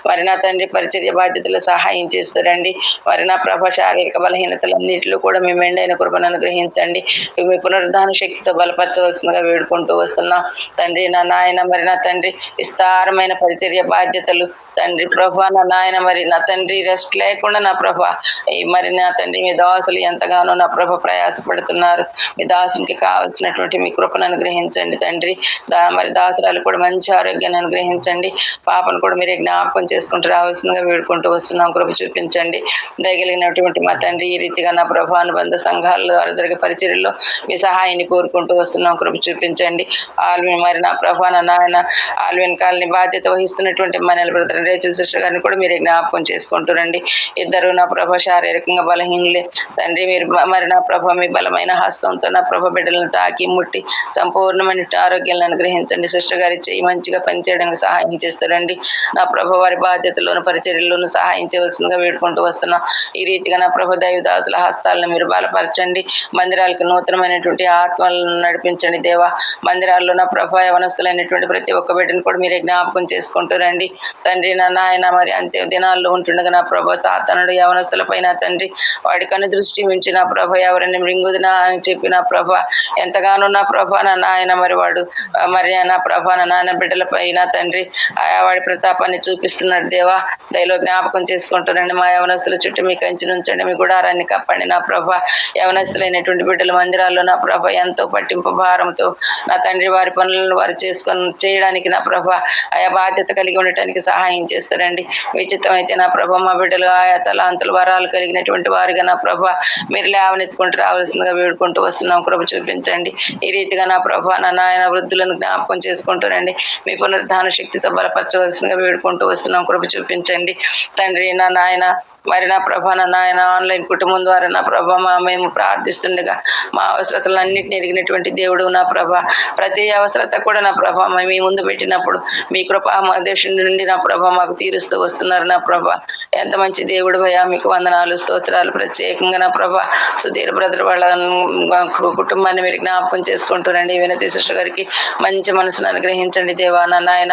మరి నా తండ్రి పరిచర్య బాధ్యతలు సహాయం చేస్తారండి. మరి నా ప్రభ శారీరక బలహీనతలన్నింటిలో కూడా మీ మెండైన కృపను అనుగ్రహించండి. మీ పునరుద్ధాన శక్తితో బలపరచవలసిందిగా వేడుకుంటూ వస్తున్నాం తండ్రి నా నాయన. మరి నా తండ్రి విస్తారమైన పరిచర్య బాధ్యతలు తండ్రి ప్రభ నా నాయన. మరి నా తండ్రి రెస్ట్ లేకుండా నా ప్రభ మరి నా తండ్రి మీ దాసులు ఎంతగానో నా ప్రభ ప్రయాసపడుతున్నారు. మీ దాసునికి కావాల్సినటువంటి మీ కృపను అనుగ్రహించండి తండ్రి. మరి దాసురాలు కూడా మంచి ఆరోగ్యాన్ని అనుగ్రహించండి. పాపను కూడా మీరే జ్ఞాపకం చేసుకుంటూ రావాల్సిందిగా వేడుకుంటూ వస్తున్నాం. కృప చూపించండి. దయగలిగినటువంటి మా తండ్రి ఈ రీతిగా నా ప్రభ అనుబంధ సంఘాల ద్వారా జరిగే పరిచర్యల్లో మీ సహాయాన్ని కోరుకుంటూ వస్తున్నాం. కృప చూపించండి. ఆల్విన్ మరి నా ప్రభ నా నాయన ఆల్విన్ కాలనీ బాధ్యత వహిస్తున్నటువంటి మనల్ బ్రదర్ రేచల్ సిస్టర్ గారిని కూడా మీరే జ్ఞాపకం చేసుకుంటారండి. ఇద్దరు నా ప్రభ శారీరకంగా బలహీనులే తండ్రి. మీరు మరి నా ప్రభ మీ బలమైన హస్తంతో నా ప్రభ బిడ్డలను తాకి ముట్టి సంపూర్ణమైన ఆరోగ్యాలను అనుగ్రహించండి. సిస్టర్ గారి చేయి మంచిగా పనిచేయడానికి సహాయం చేస్తారండి. నా ప్రభ వారి బాధ్యతల్లోను పరిచర్యల్లోనూ సహాయం చేయవలసిందిగా వేడుకుంటూ వస్తున్నాం. ఈ రీతిగా నా ప్రభ దైవదాసుల హస్తాలను మీరు బలపరచండి. మందిరాలకు నూతనమైనటువంటి ఆత్మలను నడిపించండి దేవా. మందిరాల్లో నా ప్రభ యవనస్తులైనటువంటి ప్రతి ఒక్క బిడ్డను కూడా మీరే జ్ఞాపకం చేసుకుంటారండి తండ్రి నా నాయన. మరి అంత్య దినాల్లో ఉంటుండగా నా ప్రభ సాతానుడు యవనస్తుల పైన తండ్రి వాడి కను దృష్టి ఉంచి నా ప్రభ ఎవరిని మృంగుదినా అని చెప్పి నా ప్రభ ఎంతగా ఎంతగానో నా ప్రభా నా నాయన మరి వాడు మరి నా ప్రభా నా నాయన బిడ్డలపై నా తండ్రి ఆయా వాడి ప్రతాపాన్ని చూపిస్తున్నాడు దేవా. దయలో జ్ఞాపకం చేసుకుంటానండి. మా యవనస్తుల చుట్టూ మీ కంచి ఉంచండి, మీ గుడారాన్ని కప్పండి నా ప్రభా. యవనస్తులైనటువంటి బిడ్డల మందిరాల్లో నా ప్రభా ఎంతో పట్టింపు భారంతో నా తండ్రి వారి పనులను వారు చేయడానికి నా ప్రభా ఆయా బాధ్యత కలిగి ఉండటానికి సహాయం చేస్తారండి. విచిత్రం అయితే నా ప్రభా మా బిడ్డలు ఆయా తలాంతులు వరాలు కలిగినటువంటి వారిగా నా ప్రభా మీరు లేవనెత్తుకుంటూ రావాల్సిందిగా వేడుకుంటూ వస్తున్నాం. కృప చూపించండి. ఈ రీతిగా నా ప్రభా నా నాయన వృద్ధులను జ్ఞాపకం చేసుకుంటారండి. మీ పునరుద్ధాన శక్తితో బలపరచవలసిందిగా వేడుకుంటూ వస్తున్నాం. కృప చూపించండి తండ్రి. నా నాయన మరి నా ప్రభా నా నాయన ఆన్లైన్ కుటుంబం ద్వారా నా ప్రభా మేము ప్రార్థిస్తుండగా మా అవసరతలన్నింటినీ ఎరిగినటువంటి దేవుడు నా ప్రభా. ప్రతి అవసరత కూడా నా ప్రభా మీ ముందు పెట్టినప్పుడు మీ కృపా మా దేశం నుండి నా ప్రభా మాకు తీరుస్తూ వస్తున్నారు నా ప్రభా. ఎంత మంచి దేవుడు భయా, మీకు వందనాలు స్తోత్రాలు. ప్రత్యేకంగా నా ప్రభా సుధీర్ బ్రదర్ వాళ్ళ కుటుంబాన్ని మీరు జ్ఞాపకం చేసుకుంటారండి. వినతి సిస్టర్ గారికి మంచి మనసును అనుగ్రహించండి దేవా. నా నాయన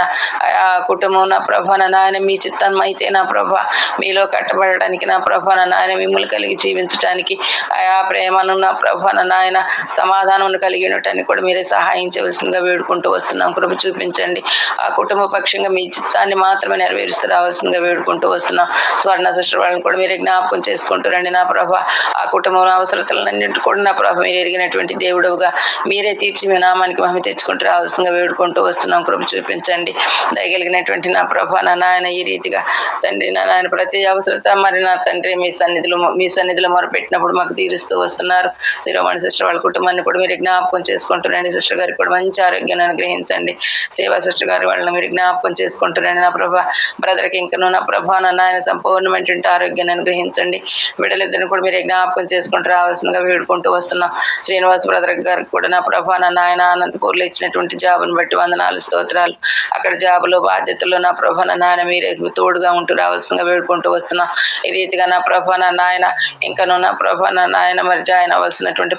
ఆ కుటుంబం నా ప్రభా నా నాయన మీ చిత్తం అయితే నా ప్రభా మీలో కట్టబడటానికి నా ప్రభా నా నాయన మిమ్మల్ని కలిగి జీవించడానికి ఆయా ప్రేమను నా ప్రభా నా నాయన సమాధానం కలిగి ఉండటానికి కూడా మీరే సహాయం చేయవలసిందిగా వేడుకుంటూ వస్తున్నాం. కృప చూపించండి. ఆ కుటుంబ పక్షంగా మీ చిత్తాన్ని మాత్రమే నెరవేరుస్తూ రావాల్సిందిగా వేడుకుంటూ వస్తున్నాం. స్వర్ణ సిస్టర్ వాళ్ళని కూడా మీరే జ్ఞాపకం చేసుకుంటారండి నా ప్రభా. ఆ కుటుంబం అవసరతలన్నింటి కూడా నా ప్రభా మీరు ఎరిగినటువంటి దేవుడుగా మీరే తీర్చి మీ నామానికి మహిమ తెచ్చుకుంటూ రావాల్సిందిగా వేడుకుంటూ వస్తున్నాం. కృప చూపించండి. దయగలిగినటువంటి నా ప్రభా నా నాయన ఈ రీతిగా తండ్రి నా నాయన ప్రతి అవసరత మరి నా తండ్రి మీ సన్నిధిలో మొరపెట్టినప్పుడు మాకు తీరుస్తూ వస్తున్నారు. శిరోమణి సిస్టర్ వాళ్ళ కుటుంబాన్ని కూడా మీరు జ్ఞాపకం చేసుకుంటారండి. సిస్టర్ గారికి కూడా మంచి ఆరోగ్యాన్ని అనుగ్రహించండి. శ్రీవా సిస్టర్ గారి వాళ్ళని మీరు జ్ఞాపకం చేసుకుంటారండి నా ప్రభా. బ్రదర్కి ఇంకనూ నా ప్రభా నా నాయన సంపూర్ణమైనటువంటి ఆరోగ్యాన్ని అనుగ్రహించండి. బిడ్డలిద్దరిని కూడా మీరు జ్ఞాపకం చేసుకుంటూ రావాల్సిందిగా వేడుకుంటూ వస్తున్నాం. శ్రీనివాస్ బ్రదర్ గారికి కూడా నా ప్రభా నా నాయన అనంతపూర్లో ఇచ్చినటువంటి జాబును బట్టి వందనాలు స్తోత్రాలు. అక్కడ జాబులో బాధ్యతల్లో నా ప్రభా నా నాయన మీరే తోడుగా ఉంటూ రావాల్సిందిగా వేడుకుంటూ వస్తున్నాం. ఈ రీతిగా నా ప్రభా నా నాయన ఇంకనూ నా ప్రభా నా నాయన మరి జాయిన్ అవ్వాల్సినటువంటి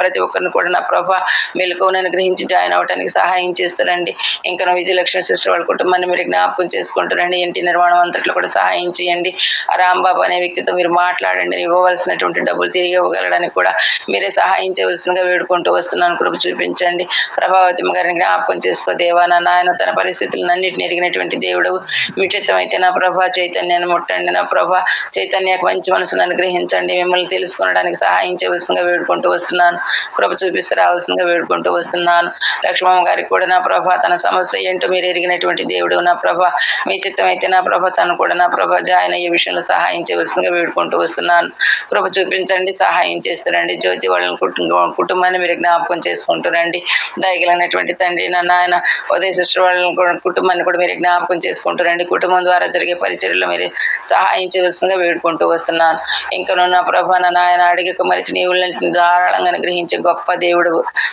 ప్రతి ఒక్కరిని కూడా నా ప్రభా మెలకువను గ్రహించి జాయిన్ అవ్వడానికి సహాయం చేస్తారండి. ఇంకా విజయలక్ష్మి సిస్టర్ వాళ్ళ కుటుంబాన్ని మీరు జ్ఞాపకం చేసుకుంటారండి. ఇంటి నిర్మాణం అంతట్లో కూడా సహాయం చేయండి. రాంబాబు అనే వ్యక్తితో మీరు మాట్లాడండి. ఇవ్వవలసినటువంటి డబ్బులు తిరిగి ఇవ్వగలడానికి కూడా మీరే సహాయం చేయవలసిందిగా వేడుకుంటూ వస్తున్నాను. కృప చూపించండి. ప్రభావతి గారిని జ్ఞాపకం చేసుకో దేవా. నా నాయన తన పరిస్థితులను అన్నింటినీ ఎరిగినటువంటి దేవుడు. విచిత్రం అయితే నా ప్రభా చైతన్యాన్ని ముట్టండి నా ప్రభా. చైతన్యకు మంచి మనసును అనుగ్రహించండి. మిమ్మల్ని తెలుసుకోవడానికి సహాయం చేయవలసిందిగా వేడుకుంటూ వస్తున్నాను. కృప చూపిస్తూ రావాల్సిందిగా వేడుకుంటూ వస్తున్నాను. లక్ష్మమ్మ గారికి కూడా నా ప్రభా తన సమస్య ఏంటో మీరు ఎరిగినటువంటి దేవుడు నా ప్రభా. మీ చిత్తం అయితే నా ప్రభా తను కూడా నా ప్రభా జాయిన్ అయ్యే విషయంలో సహాయం చేయవలసిందిగా వేడుకుంటూ వస్తున్నాను. కృప చూపించండి. సహాయం చేస్తారండి. జ్యోతి వాళ్ళ కుటుంబాన్ని మీరు జ్ఞాపకం చేసుకుంటారండి. దయగలిగినటువంటి తండ్రి నా నాయన ఉదయ సిస్టర్ వాళ్ళ కుటుంబాన్ని కూడా మీరు జ్ఞాపకం చేసుకుంటారండి. కుటుంబం ద్వారా జరిగే పరిచర్యలో మీరు సహాయం చేయవలసిందిగా వేడుకుంటూ వస్తున్నాను. ఇంకను నా ప్రభా నా నాయన అడిగక మరిచి నీవులని ధారాళంగా గ్రహించే గొప్ప దేవుడు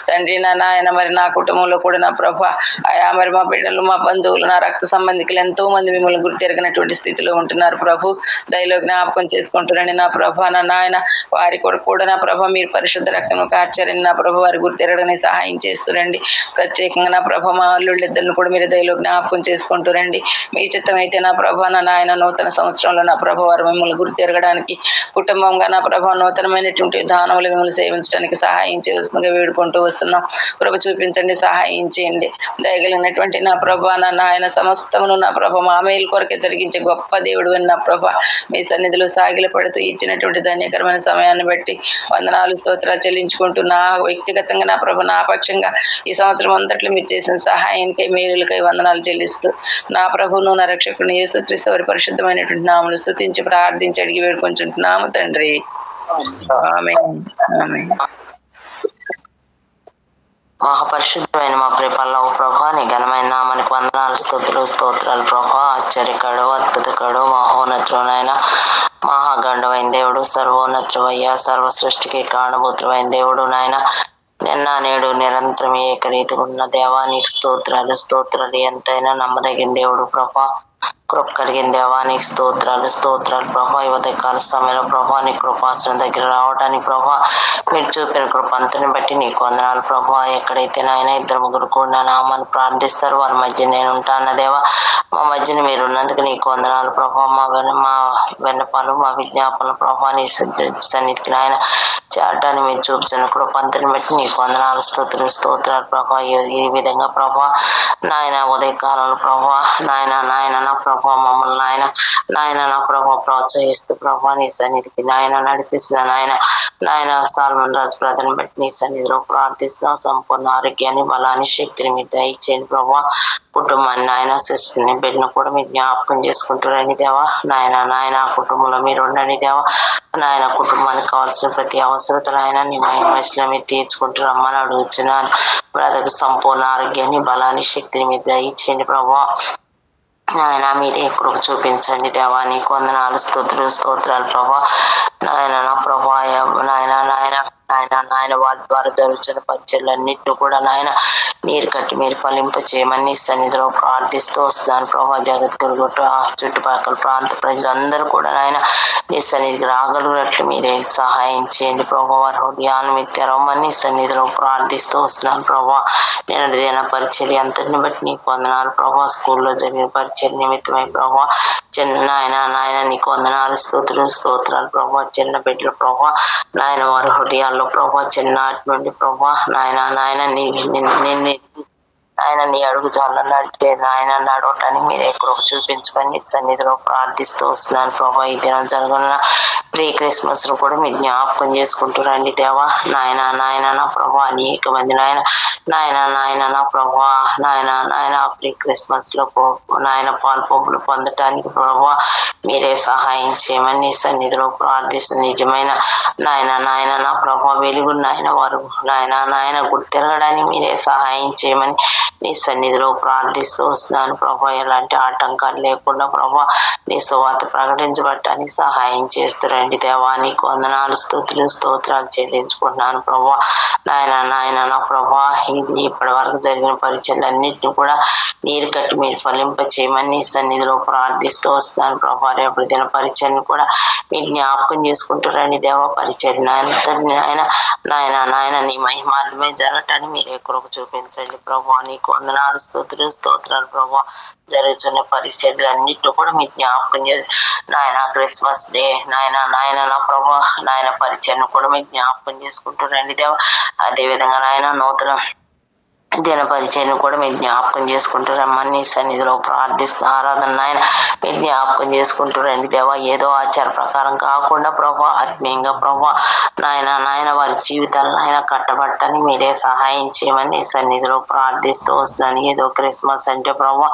తండ్రి నా నాయన. మరి నా కుటుంబంలో కూడా నా ప్రభా ఆయా మరి మా బిడ్డలు మా బంధువులు నా రక్త సంబంధికులు ఎంతో మంది మిమ్మల్ని గుర్తెరగనటువంటి స్థితిలో ఉంటున్నారు ప్రభు. దయలో జ్ఞాపకం చేసుకుంటారండి నా ప్రభా నా నాయన. వారి కొరకు కూడా నా ప్రభా మీరు పరిశుద్ధ రక్తము కార్చారని నా ప్రభు వారి గుర్తెరగడానికి సహాయం చేస్తురండి. ప్రత్యేకంగా నా ప్రభా మా అల్లుళ్ళిద్దరిని కూడా మీరు దయలో జ్ఞాపకం చేసుకుంటారండి. మీ చిత్తం అయితే నా ప్రభా నా నాయన నూతన సంవత్సరంలో నా ప్రభు వారు మిమ్మల్ని గుర్తెరగడానికి కుటుంబంగా నా ప్రభా నూతనమైనటువంటి విధానములు మిమ్మల్ని సేవించడానికి సహాయం చేయవలసిందిగా వేడుకుంటూ వస్తున్నాం. కృప చూపించండి. సహాయం చేయండి. దయగలిగినటువంటి నా ప్రభా నా నాయన సమస్తమును నా ప్రభా మా మేలు కొరకే జరిగించే గొప్ప దేవుడు అని నా ప్రభా మీ సన్నిధిలో సాగిల పడుతూ ఇచ్చినటువంటి ధన్యకరమైన సమయాన్ని బట్టి వందనాలు స్తోత్రాలు చెల్లించుకుంటూ నా వ్యక్తిగతంగా నా ప్రభా నా పక్షంగా ఈ సంవత్సరం అంతట్లో మీరు చేసిన సహాయానికై మేలులకై వందనాలు చెల్లిస్తూ నా ప్రభువును నా రక్షకుని యేసుక్రీస్తు వారి పరిశుద్ధమైనటువంటి నామములు స్తుతించి ప్రార్థించి అడిగి వేడుకొంచుంటున్నాము తండ్రి. ఆమేన్. ఆమేన్. మహాపరిశుద్ధమైన మా ప్రేపల్లో ప్రభా నీ ఘనమైన నామానికి వందనాలు స్తోత్రాలు ప్రభా. ఆశ్చర్యకడు అద్భుతకడు మహోన్నతుడైన మహాగండమైన దేవుడు సర్వోన్నతుడయ్యా. సర్వ సృష్టికి కారణభూతుడైన దేవుడు నాయన. నిన్న నేడు నిరంతరం ఏకరీతిగా ఉన్న దేవానికి స్తోత్రాలు ఎంతైనా నమ్మదగిన దేవుడు ప్రభా. కృప కలిగిన దేవా నీకు స్తోత్రాలు ప్రభా. ఈ ఉదయకాల సమయంలో ప్రభా నీ కృపాసనం దగ్గర రావడానికి ప్రభా మీరు చూపిన కృప అంతని బట్టి నీకు వందనాలు ప్రభా. ఎక్కడైతే నాయన 2-3 కూడా నామాన్ని ప్రార్థిస్తారు వారి మధ్య నేను ఉంటాను దేవా. మా మధ్యన మీరు ఉన్నందుకు నీకు వందనాలు ప్రభా. మా విన్నపాలు మా విజ్ఞాపనలు ప్రభా నీ సన్నిధికి నాయన చేరటాన్ని మీరు చూపించిన కృప అంతని బట్టి నీకు వందనాలు స్తోత్రాలు ప్రభా. ఈ విధంగా ప్రభా నాయన ఉదయకాలంలో ప్రభా నాయన నా ప్రభా మమ్మల్ని నాయన నా ప్రభా ప్రోత్సహిస్తూ ప్రభా నీ సన్నిధికి నాయన నడిపిస్తున్న నాయన సాల్మన్ రాజు బ్రదర్ని బట్టి నీ సన్నిధిలో ప్రార్థిస్తున్నాం. సంపూర్ణ ఆరోగ్యాన్ని బలాన్ని శక్తిని మీరు దయచేయండి ప్రభా. కుటుంబాన్ని నాయన సిస్టర్ని బిడ్డను కూడా మీరు జ్ఞాపకం చేసుకుంటారని దేవా. నాయన కుటుంబంలో మీరు ఉండండి దేవా. నాయన కుటుంబానికి కావాల్సిన ప్రతి అవసరతలు ఆయన నీ మహిమలో మీరు తీర్చుకుంటారమ్మని అడుగుతున్నాను. బ్రదర్కి సంపూర్ణ ఆరోగ్యాన్ని బలాన్ని శక్తిని మీరు దయచేయండి ప్రభా. నాయన మీరే కృప చూపించండి దేవా. నీకు వందనాలు స్తోత్రాలు ప్రభా. నాయన నా ప్రభా నాయన వారి ద్వారా జరుగుతున్న పరిచయలన్నింటినీ కూడా నాయన నీరు కట్టి మీరు ఫలింప చేయమని నీ సన్నిధిలో ప్రార్థిస్తూ వస్తున్నాను ప్రభా. జగద్గురు చుట్టుపక్కల ప్రాంత ప్రజలందరూ కూడా నాయన నీ సన్నిధికి రాగలిగినట్లు మీరే సహాయం చేయండి ప్రభా. వారి హృదయాన్ని మీరు తెరవమని నీ సన్నిధిలో ప్రార్థిస్తూ వస్తున్నాను ప్రభా. నేను పరిచయం అంతటిని బట్టి నీకు వందనాలు ప్రభా. స్కూల్లో జరిగిన పరిచయం నిమిత్తమై ప్రభా చిన్న నాయన నీకు వందనాలు స్తోత్రాలు ప్రభా. చిన్న బిడ్డలు ప్రభా నాయన వారి హృదయాల్లో ప్రభా చిన్నటి నుండి ప్రభా నాయన నీ అడుగు చాలా నడిచే నడవటానికి మీరే కృప చూపించమని సన్నిధిలో ప్రార్థిస్తూ వస్తున్నాను ప్రభా. ఈ దినం జరగనున్న ప్రీ క్రిస్మస్ ను కూడా మీరు జ్ఞాపకం చేసుకుంటూ రండి దేవా. నాయన నా ప్రభా అనేక మంది నాయన నా ప్రభా నాయన ప్రీ క్రిస్మస్ లో నాయన పాలు పంపులు పొందటానికి ప్రభా మీరే సహాయం చేయమని నీ సన్నిధిలో ప్రార్థిస్తూ నిజమైన నాయన నా ప్రభా వెలుగు నాయన వారు నాయన గుడి తిరగడానికి మీరే సహాయం చేయమని నీ సన్నిధిలో ప్రార్థిస్తూ వస్తున్నాను ప్రభా. ఎలాంటి ఆటంకాలు లేకుండా ప్రభా నీ సువార్త ప్రకటించబడటానికి సహాయం చేస్తురండి దేవా. నీకు వందనాలు స్తోత్రాలు చెల్లించుకుంటున్నాను ప్రభా. నాయన నా ప్రభా ఇది ఇప్పటి వరకు జరిగిన పరిచయాలన్నింటినీ కూడా నీరు కట్టి మీరు ఫలింప చేయమని నీ సన్నిధిలో ప్రార్థిస్తూ వస్తున్నాను ప్రభా. రేపటి దిన పరిచయాన్ని కూడా మీరు జ్ఞాపకం చేసుకుంటారండి దేవా. పరిచయం నాయన నీ మహిమాత్మే జరగటాన్ని మీరే కృప చూపించండి ప్రభా. నీకు వందనాలు స్తోత్రాలు ప్రభా. జరుగుతున్న పరిస్థితులు అన్నింటినీ కూడా మీరు జ్ఞాపకం చేసి నాయన క్రిస్మస్ డే నాయన నా ప్రభా నాయన పరిచయం కూడా మీరు జ్ఞాపకం చేసుకుంటారండి దేవా. అదే విధంగా నాయన నూతన దిన పరిచయం కూడా మీరు జ్ఞాపకం చేసుకుంటారమ్మని నీ సన్నిధిలో ప్రార్థిస్తున్న ఆరాధన నాయన మీరు జ్ఞాపకం చేసుకుంటారండి దేవా. ఏదో ఆచార ప్రకారం కాకుండా ప్రభా ఆత్మీయంగా ప్రభా నాయన వారి జీవితాలను ఆయన కట్టబట్టని మీరే సహాయం చేయమని నీ సన్నిధిలో ప్రార్థిస్తూ వస్తున్నాను. ఏదో క్రిస్మస్ అంటే ప్రభా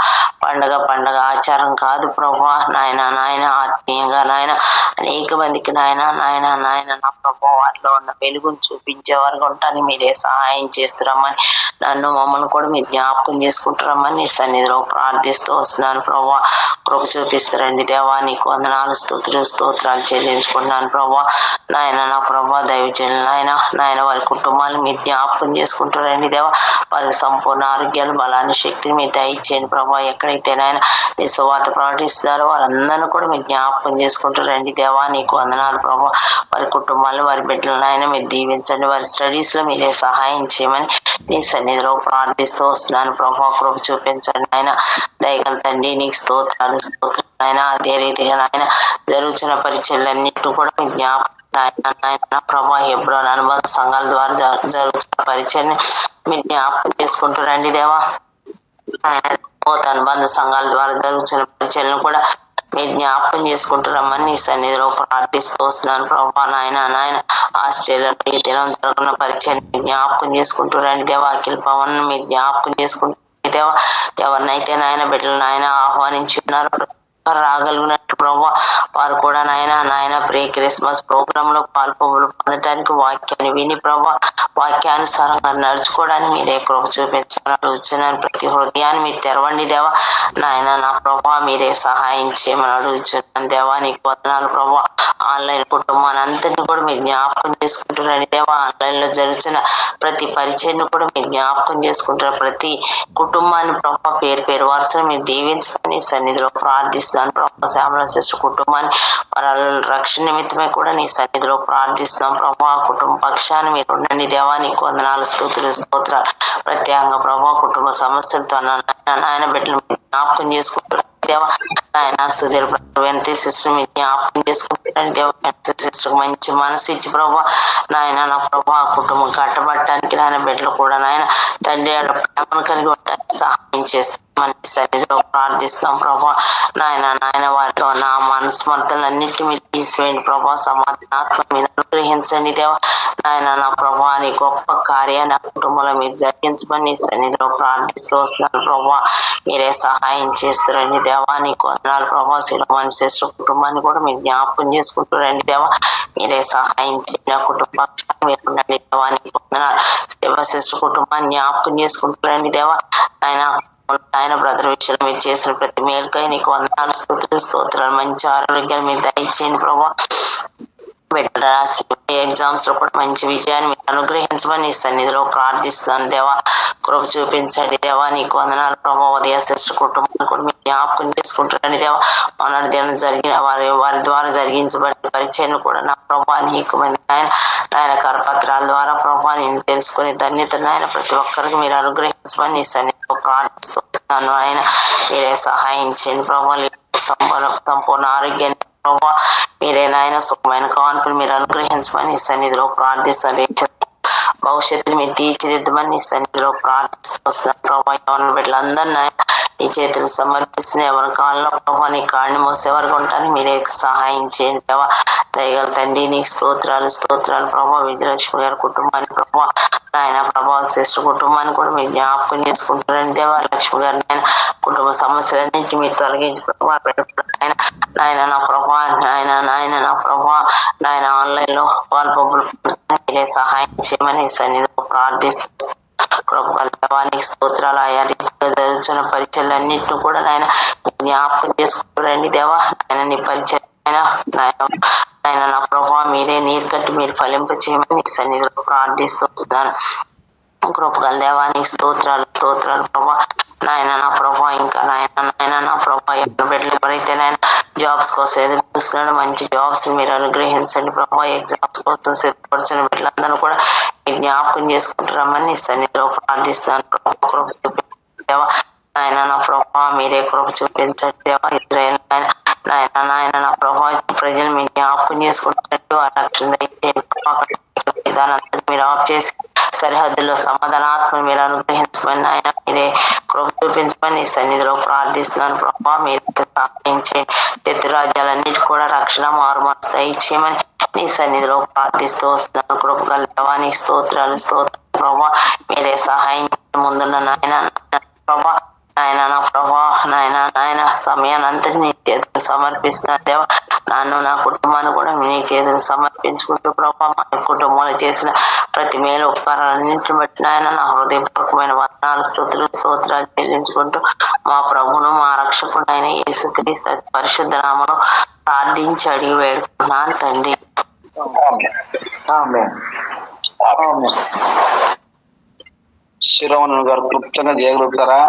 పండగ ఆచారం కాదు ప్రభా నాయన ఆత్మీయంగా నాయన అనేక మందికి నాయన నా ప్రభా వారిలో ఉన్న వెలుగును చూపించేవారుగా ఉంటాను మీరే సహాయం చేస్తున్నామని నన్ను మమ్మల్ని కూడా మీరు జ్ఞాపకం చేసుకుంటారమ్మని నీ సన్నిధిలో ప్రార్థిస్తూ వస్తున్నాను ప్రభా. కృప చూపిస్తారండి దేవా. నీకు వందనాలు స్తోత్రాలు చెల్లించుకుంటున్నాను ప్రభా. నాయన నా ప్రభా దైవజనులు నాయన వారి కుటుంబాలను మీరు జ్ఞాపకం చేసుకుంటారండి దేవా. వారికి సంపూర్ణ ఆరోగ్యాలు బలాన్ని శక్తిని మీరు దయచేయండి ప్రభా. ఎక్కడైతే నాయన నీ సువార్త ప్రకటిస్తున్నారో వారందరినీ కూడా మీరు జ్ఞాపకం చేసుకుంటారండి దేవా. నీకు వందనాలు ప్రభా. వారి కుటుంబాలను వారి బిడ్డలను ఆయన మీరు దీవించండి. వారి స్టడీస్ లో మీరే సహాయం చేయమని నీ సన్నిధిలో ప్రార్థిస్తూ వస్తున్నాను ప్రభా. కృప చూపించండి ఆయన దయగల తండ్రి. నీకు స్తోత్రాలు ఆయన. అదే రీతిగా నాయన జరుగుతున్న పరిచయాలన్నింటినీ కూడా మీ జ్ఞాపకం నాయన ప్రభా హెబ్రోన్ అనుబంధ సంఘాల ద్వారా జరుగుతున్న పరిచయాన్ని మీరు జ్ఞాపకం చేసుకుంటారండి దేవా. అనుబంధ సంఘాల ద్వారా జరుగుతున్న పరిచయాలను కూడా మీరు జ్ఞాపకం చేసుకుంటారమ్మని నీ సన్నిధిలో ప్రార్థిస్తూ వస్తున్నాను ప్రభా. నాయన ఆస్ట్రేలియాలో ఈ దినం జరుగుతున్న పరిచయాన్ని జ్ఞాపకం చేసుకుంటారండి దేవా. అఖిల్ పవన్ మీరు జ్ఞాపకం చేసుకుంటారు దేవా. ఎవరినైతే నాయన బిడ్డలు నాయన ఆహ్వానించి ఉన్నారో రాగలిగినట్టు ప్రభా వారు కూడా నాయన ప్రీ క్రిస్మస్ ప్రోగ్రామ్ లో పాల్పొందటానికి వాక్యాన్ని విని ప్రభా వాక్యానుసారంగా నడుచుకోవడానికి మీరే కృప చూపించమని అడుగుతున్నాను. ప్రతి హృదయాన్ని మీరు తెరవండి దేవా. నాయన నా ప్రభా మీరే సహాయం చేయమని అడుగుతున్నాను దేవా. నీకు వందనాలు ప్రభా. ఆన్లైన్ కుటుంబాన్ని అంతటిని కూడా మీరు జ్ఞాపకం చేసుకుంటున్నాను దేవా. ఆన్లైన్ లో జరుగుతున్న ప్రతి పరిచయను కూడా మీరు జ్ఞాపకం చేసుకుంటారు. ప్రతి కుటుంబాన్ని ప్రభా పేరు పేరు వరుసను మీరు దీవించమని సన్నిధిలో ప్రార్థిస్తున్నాను ప్రభా. శ్యామల సిస్టర్ కుటుంబాన్ని వాళ్ళ రక్షణ నిమిత్తమే కూడా నీ సన్నిధిలో ప్రార్థిస్తున్నాం ప్రభా. కుటుంబ పక్షాన్ని మీరు ఉండండి దేవా. నీకు వందనాలు స్తోత్రాలు. ప్రత్యేకంగా ప్రభా కుటుంబ సమస్యలతో నాయన బిడ్డలు జ్ఞాపకం చేసుకుంటున్నారు దేవా. నాయన సుధీర్ వెంకటే సిస్టర్ మీరు జ్ఞాపకం చేసుకుంటున్నాను దేవా. సిస్టర్ మంచి మనసు ఇచ్చి ప్రభా నాయన నా ప్రభా కుటుంబం కట్టబట్టడానికి నాయన బిడ్డలు కూడా నాయన తండ్రి ప్రేమను కలిగి ఉండడానికి సహాయం చేస్తాం మన సన్నిధిలో ప్రార్థిస్తాం ప్రభా. నాయన వారిలో నా మనస్మర్థలన్నింటినీ మీరు తీసివేయండి ప్రభా. సమాధానాత్మ మీరు అనుగ్రహించండి దేవా. నాయన నా ప్రభా నీ గొప్ప కార్యాన్ని ఆ కుటుంబంలో మీరు జరిగించమని నీ సన్నిధిలో ప్రార్థిస్తూ వస్తున్నాను ప్రభా. మీరే సహాయం చేస్తారండి దేవా. నీకు వందనాలు ప్రభా. శిరోమణి సిస్టర్ కుటుంబాన్ని కూడా మీరు జ్ఞాపకం చేసుకుంటారండి దేవా. మీరే సహాయం చేయండి. ఆ కుటుంబ మీరు ఉండండి దేవా. నీకు వందనాలు. శివ సిస్టర్ కుటుంబాన్ని జ్ఞాపకం చేసుకుంటారండి దేవా. ఆయన బ్రదర్ విషయంలో మీరు చేసిన ప్రతి మేలుకై నీకు వందనాలు స్తోత్రాలు. మంచి ఆరోగ్యాలు మీరు దయచేయండి ప్రభా. బిడ్డలు రాసి ఎగ్జామ్స్ లో కూడా మంచి విజయాన్ని మీరు అనుగ్రహించమని నీ సన్నిధిలో ప్రార్థిస్తున్నాను దేవా. కృప చూపించండి దేవా. నీకు వందనాలు ప్రభా. ఉదయ సిస్టర్ కుటుంబాన్ని కూడా మీరు జ్ఞాపకం చేసుకుంటారండి దేవా. మొన్నటి దినం జరిగిన వారి ద్వారా జరిగించబడిన పరిచయం కూడా నా ప్రభా నీకు ఆయన కరపత్రాల ద్వారా ప్రభా నేను తెలుసుకునే ధన్యత నాయన ప్రతి ఒక్కరికి మీరు అనుగ్రహించమని నీ సన్నిధిలో ప్రార్థిస్తున్నాను. ఆయన మీరే సహాయం చేయండి ప్రభా. సంపూర్ణ ఆరోగ్యాన్ని ప్రభా మీరే నాయన సుఖమైన కాన్పులు మీరు అనుగ్రహించమని నీ సన్నిధిలో ప్రార్థిస్తాను. భవిష్యత్తుని మీరు తీర్చిదిద్దమని నీ సన్నిధిలో ప్రార్థిస్తూ వస్తున్నాను ప్రభా. ఎవరి బిడ్డలందరూ నాయన నీ చేతులు సమర్పిస్తున్న ఎవరి కాలంలో ప్రభా నీ కాడిని మోసేవారుగా ఉంటాను మీరే సహాయం చేయండి దేవా. దయగల తండ్రి నీ స్తోత్రాలు ప్రభా. విజయలక్ష్మి గారి కుటుంబాన్ని ప్రభా నాయన ప్రభా సిస్టర్ కుటుంబాన్ని కూడా మీరు జ్ఞాపకం చేసుకుంటారని దేవా. లక్ష్మి గారు నాయన కుటుంబ సమస్యలన్నింటి మీరు తొలగించి ప్రభా నాయన నా ప్రభా నాయన నా ప్రభా నాయన ఆన్లైన్ లో వాళ్ళ పంపులు మీరే సహాయం చేయమని సన్నిధిలో ప్రార్థిస్తూ కృపగలవానికి స్తోత్రాలు. ఆయా రీతిగా జరుగుతున్న పరిచయాలన్నింటినీ కూడా నాయన జ్ఞాపకం చేసుకుంటారండి దేవా. ఆయన నీ పరిచయం ఆయన నా ప్రభా మీరే నీరు కట్టి మీరు ఫలింప చేయమని సన్నిధిలో ప్రార్థిస్తూ వస్తున్నాను. కృపగల దేవానికి స్తోత్రాలు ప్రభా. నాయన నా ప్రభా ఇంకా నాయన నా ప్రభా బిడ్డలు ఎవరైతే నాయన జాబ్స్ కోసం ఎదురు చూస్తున్నాడు మంచి జాబ్స్ మీరు అనుగ్రహించండి ప్రభా. ఎగ్జామ్స్ కోసం సిద్ధపడుతున్న బిడ్డలందరూ కూడా మీరు జ్ఞాపకం చేసుకుంటారమ్మని సన్నిధిలో ప్రార్థిస్తాను ప్రభా. దేవా నాయన నా ప్రభా మీరే కృప చూపించండి దేవా. ఇజ్రాయేల్ నాయన నా ప్రభా ప్రజలు మీరు జ్ఞాపకం చేసుకుంటారు. ఆ రక్షణ విధానాన్ని మీరు ఆఫ్ చేసి సరిహద్దుల్లో సమాధానాత్మ మీరు అనుగ్రహించమని ఆయన మీరే కృప చూపించమని సన్నిధిలో ప్రార్థిస్తున్నాను ప్రభా. మీరు సహాయం చేయండి. శత్రురాజ్యాలన్నిటి కూడా రక్షణ మారు మనసు దయచేయమని నీ సన్నిధిలో ప్రార్థిస్తూ వస్తున్నాను. కృపగల దేవానికి స్తోత్రాలు ప్రభా. మీరే సహాయం ముందున్న నాయన ప్రభా నాయన నా ప్రభా నాయన సమయాన్ని అంతటి నీ చేతులు సమర్పిస్తున్నాను దేవా. నన్ను నా కుటుంబాన్ని కూడా నీ చేతులు సమర్పించుకుంటూ ప్రభా మా కుటుంబంలో చేసిన ప్రతి మేలు ఉపకారాలన్నింటిని బట్టి నాయన నా హృదయపూర్వకమైన వందనాలు స్తోత్రాలు చెల్లించుకుంటూ మా ప్రభును మా రక్షకుడు అయిన యేసుక్రీస్తు పరిశుద్ధ నామములో ప్రార్థించి అడిగి వేడుకున్నాను తండ్రి. శిరోమణి గారు క్లుప్తంగా చేయగలుగుతారా?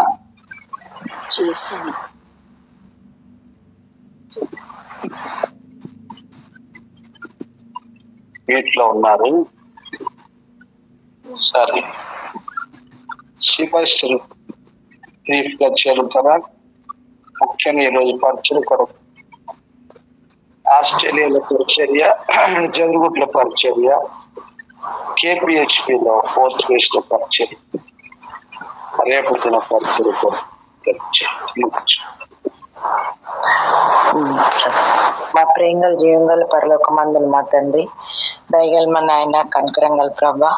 వీటిలో ఉన్నారు. సరే శ్రీపాస్టర్ బ్రీఫ్ గా చేయగలుగుతారా? ముఖ్యంగా ఈరోజు పరిచయం కొరకు ఆస్ట్రేలియాలో పరిచర్య, జరుగుట్ల పరిచర్య, KPHPలో 4th phase లో పరిచర్య, రేపు దిన పరిచర్య. మా ప్రేంగల్ జీవంగల పరలోకమందున మా తండ్రి, దయగల మా నాయన, కనకరంగల ప్రభా,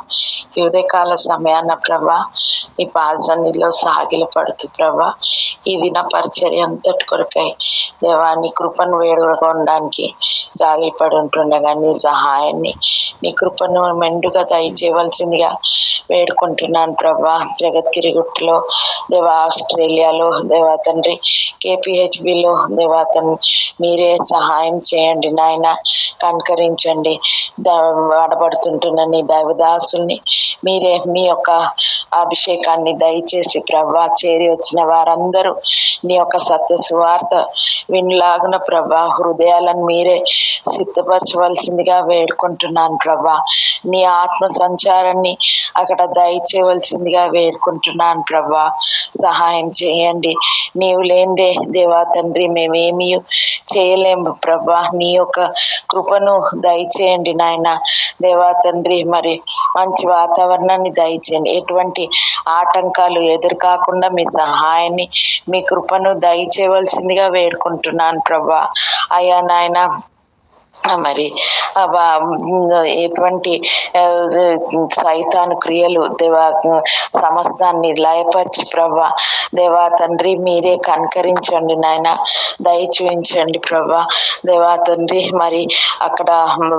ఈ ఉదయకాల సమయాన ప్రభా ఈ పాద సన్నిధిలో సాగిల పడుతూ ప్రభా ఈ దిన పరిచర్య అంతటి కొరకై దేవా నీ కృపను వేడుకోవడానికి సాగిలపడి ఉంటుండగా నీ సహాయాన్ని నీ కృపను మెండుగా దయచేయవలసిందిగా వేడుకుంటున్నాను ప్రభా. జగద్గిరి గుట్టలో దేవా, ఆస్ట్రేలియాలో దేవా తండ్రి, KPHBలో దేవా తండ్రి మీరే సహాయం చేయండి నాయన, కనికరించండి. వాడబడుతుంటున్న నీ దైవదాసుల్ని మీరే మీ యొక్క అభిషేకాన్ని దయచేసి ప్రభా చేరి వచ్చిన వారందరూ నీ యొక్క సత్య సువార్త వినలాగున ప్రభా హృదయాలను మీరే సిద్ధపరచవలసిందిగా వేడుకుంటున్నాను ప్రభా. నీ ఆత్మ సంచారాన్ని అక్కడ దయచేయవలసిందిగా వేడుకుంటున్నాను ప్రభా. సహాయం చేయండి. నీవు లేనిదే దేవా తండ్రి మేమేమీ చేయలేము ప్రభా. నీ యొక్క కృపను దయచేయండి నాయన దేవా తండ్రి. మరి మంచి వాతావరణాన్ని దయచేయండి. ఎటువంటి ఆటంకాలు ఎదురు కాకుండా మీ సహాయాన్ని మీ కృపను దయచేయవలసిందిగా వేడుకుంటున్నాను ప్రభా. అయ్యా నాయన మరి ఎటువంటి సైతాను క్రియలు దేవా సమస్తాన్ని లయపరిచి ప్రభా దేవా తండ్రి మీరే కనికరించండి నాయన, దయ చూపించండి ప్రభా దేవా తండ్రి. మరి అక్కడ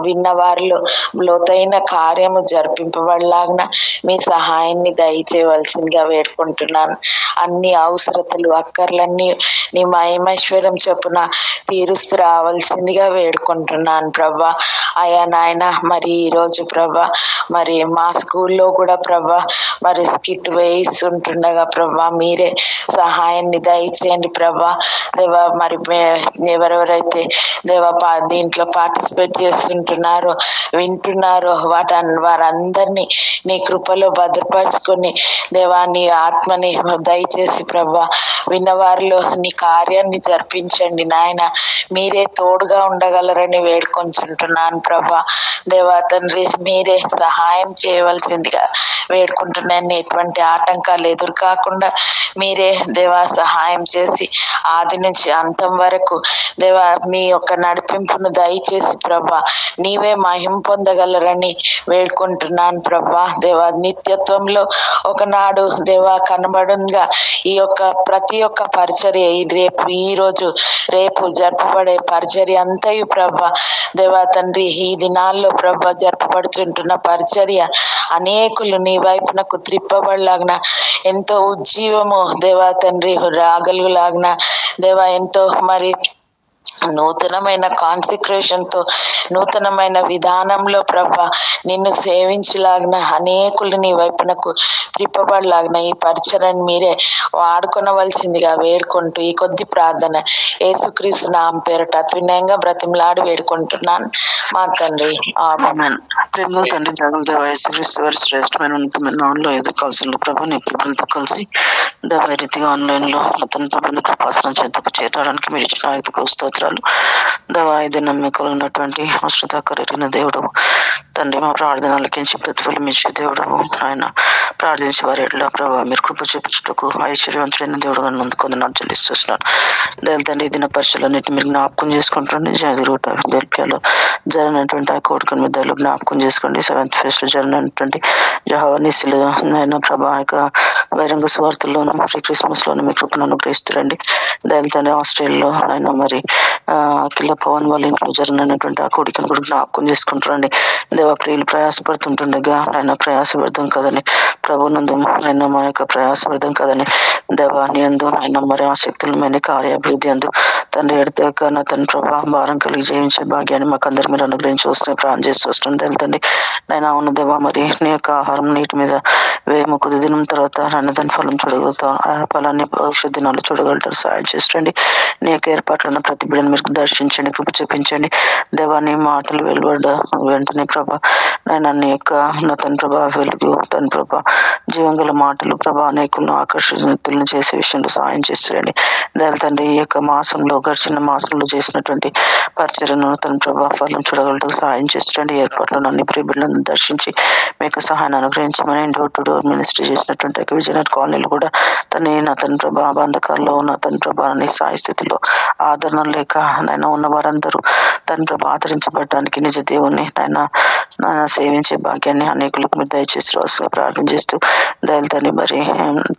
విన్న వారిలో లోతైన కార్యము జరిపింపబడలాగిన మీ సహాయాన్ని దయచేయవలసిందిగా వేడుకుంటున్నాను. అన్ని అవసరతలు అక్కర్లన్నీ నీ మహిమైశ్వర్యం చొప్పున తీరుస్తూ రావాల్సిందిగా వేడుకుంటున్నాను ప్రభా. అయా నాయన మరి ఈరోజు ప్రభా మరి మా స్కూల్లో కూడా ప్రభా మరి స్కిట్ వేయిస్తుంటుండగా ప్రభా మీరే సహాయాన్ని దయచేయండి ప్రభా దేవా. మరి ఎవరెవరైతే దేవా దీంట్లో పార్టిసిపేట్ చేస్తుంటున్నారో వింటున్నారో వారందరినీ నీ కృపలో భద్రపరుచుకొని దేవా నీ ఆత్మని దయచేసి ప్రభా విన్నవారిలో నీ కార్యాన్ని జరిపించండి నాయన. మీరే తోడుగా ఉండగలరని వేడుకొంచుంటున్నాను ప్రభా దేవా తండ్రి. మీరే సహాయం చేయవలసిందిగా వేడుకుంటున్నాను. ఎటువంటి ఆటంకాలు ఎదురు కాకుండా మీరే దేవా సహాయం చేసి ఆది నుంచి అంతం వరకు దేవా మీ యొక్క నడిపింపును దయచేసి ప్రభా నీవే మహిమ పొందగలరని వేడుకుంటున్నాను ప్రభా దేవా. నిత్యత్వంలో ఒకనాడు దేవా కనబడుగా ఈ యొక్క ప్రతి ఒక్క పరిచర్య రేపు ఈరోజు రేపు జరపబడే పరిచర్య అంతయు ప్రభా దేవా తండ్రి ఈ దినాల్లో ప్రభా జరపబడుతుంటున్న పరిచర్య అనేకులు నీ వైపునకు త్రిప్పబడలాగిన ఎంతో ఉజ్జీవము దేవా తండ్రి రాగలుగులాగిన దేవా ఎంతో మరి నూతనమైన కాన్సిక్రేషన్తో నూతనమైన విధానంలో ప్రభా నిన్ను సేవించలాగిన అనేకులు నీ వైపునకు త్రిప్పబడలాగిన ఈ పరిచయాన్ని మీరే వాడుకొనవలసిందిగా వేడుకుంటూ ఈ కొద్ది ప్రార్థన యేసుక్రీస్తు నామం పేరట అత్వినయంగా బ్రతిమలాడి వేడుకుంటున్నాను మా తండ్రి. ఆమేన్. ప్రేమలో తండ్రి జగదేవ యేసుక్రీస్తు వారి శ్రేష్టమైన ఉన్నతమైన నామములో ఎదుర్కోవాల్సిన ప్రభా నీ పిల్లలతో కలిసి దేవ రీతిగా ఆన్లైన్లో అతని ప్రభుని కృపాసనం చెంతకు చేరడానికి మీరు ఇచ్చిన ఆయుధకు స్తోత్రాలు దేవ. ఇది నమ్మకం ఉన్నటువంటి అవసరతకరైన దేవుడు తండ్రి, మా ప్రార్థన ఆలకించి ప్రతిఫలం ఇచ్చే దేవుడు ఆయన ప్రార్థించే వారి ఎడల ప్రభావ మీరు కృప చూపించుటకు ఐశ్వర్యవంతుడైన దేవుడుగా నందుకొని చెల్లిస్తున్నాను దేవ తండ్రి. దిన పరిచయాలన్నింటినీ మీరు జ్ఞాపకం చేసుకుంటండి. జాతిరూట దేల్పియాలో జరిగినటువంటి ఆ కోరికను మీద జ్ఞాపకం చేసుకోండి. 7th ఫేజ్ లో జరిగినటువంటి జహవనీసులు ఆయన ప్రభా యొక్క బహిరంగ స్వార్థల్లోనూ క్రిస్మస్ లోనూ మీ కృపను అనుగ్రహిస్తురండి దేవ తండ్రి. ఆస్ట్రేలియాలో ఆయన మరి అఖిల పవన్ వాళ్ళ ఇంట్లో జరిగినటువంటి ఆ కోరికను కూడా జ్ఞాపకం చేసుకుంటారండి దేవ. ప్రియులు ప్రయాసపడుతుంటుండగా ఆయన ప్రయాసవర్ధం కదని ప్రభునందు ఆయన మా యొక్క ప్రయాసవర్ధం కదని దేవాన్ని అందు ఆయన మరి ఆసక్తులమైన కార్యాభివృద్ధి అందు తండ్రి ఎడతెక నా తన ప్రభా భారం కలిగి జయించే భాగ్యాన్ని మాకు అందరి మీరు అనుగ్రహించి వస్తున్నాయి ప్రాణం చేసి వస్తుంది తెలుతండి నేను అవును దేవా. మరి నీ యొక్క ఆహారం నీటి మీద వేము కొద్ది దినం తర్వాత నన్ను దాని ఫలం చూడగలుగుతాం. ఆ ఫలాన్ని భవిష్యత్ దినాలు చూడగలుగుతారు. సాయం చేయండి. నీ యొక్క ఏర్పాట్లను ప్రతి బిడ్డను మీరు దర్శించండి, కృప చూపించండి దేవా. నీ మాటలు వెలువడ వెంటనే ప్రభా నాయన నీ యొక్క నా తన ప్రభా వెలుగు తన ప్రభా జీవంగల మాటలు ప్రభా అనేకులను ఆకర్షితులను చేసే విషయంలో సహాయం చేస్తారండి. దయల తండ్రి ఈ యొక్క మాసంలో గడిచిన మాసంలో చేసినటువంటి పరిచర్యను తన ప్రభా ఫలం చూడగలటకు సహాయం చేస్తారండి. ఏర్పాట్లను అన్ని ప్రియబిడ్డలను దర్శించి మీకు సహాయాన్ని అనుగ్రహించమని డోర్ టు డోర్ మినిస్ట్రీ చేసినటువంటి విజయనగర్ కాలనీలు కూడా తన ప్రభా బంధకాల్లో ఉన్న తన ప్రభా నిస్సాయ స్థితిలో ఆదరణ లేక నాయన ఉన్న వారందరూ తన ప్రభా ఆదరించబడడానికి నిజ దేవుణ్ణి నాయన సేవించే భాగ్యాన్ని అనేకులకు మీరు దయచేసి రోజుగా ప్రార్థన చేస్తూ దయల తండ్రి మరి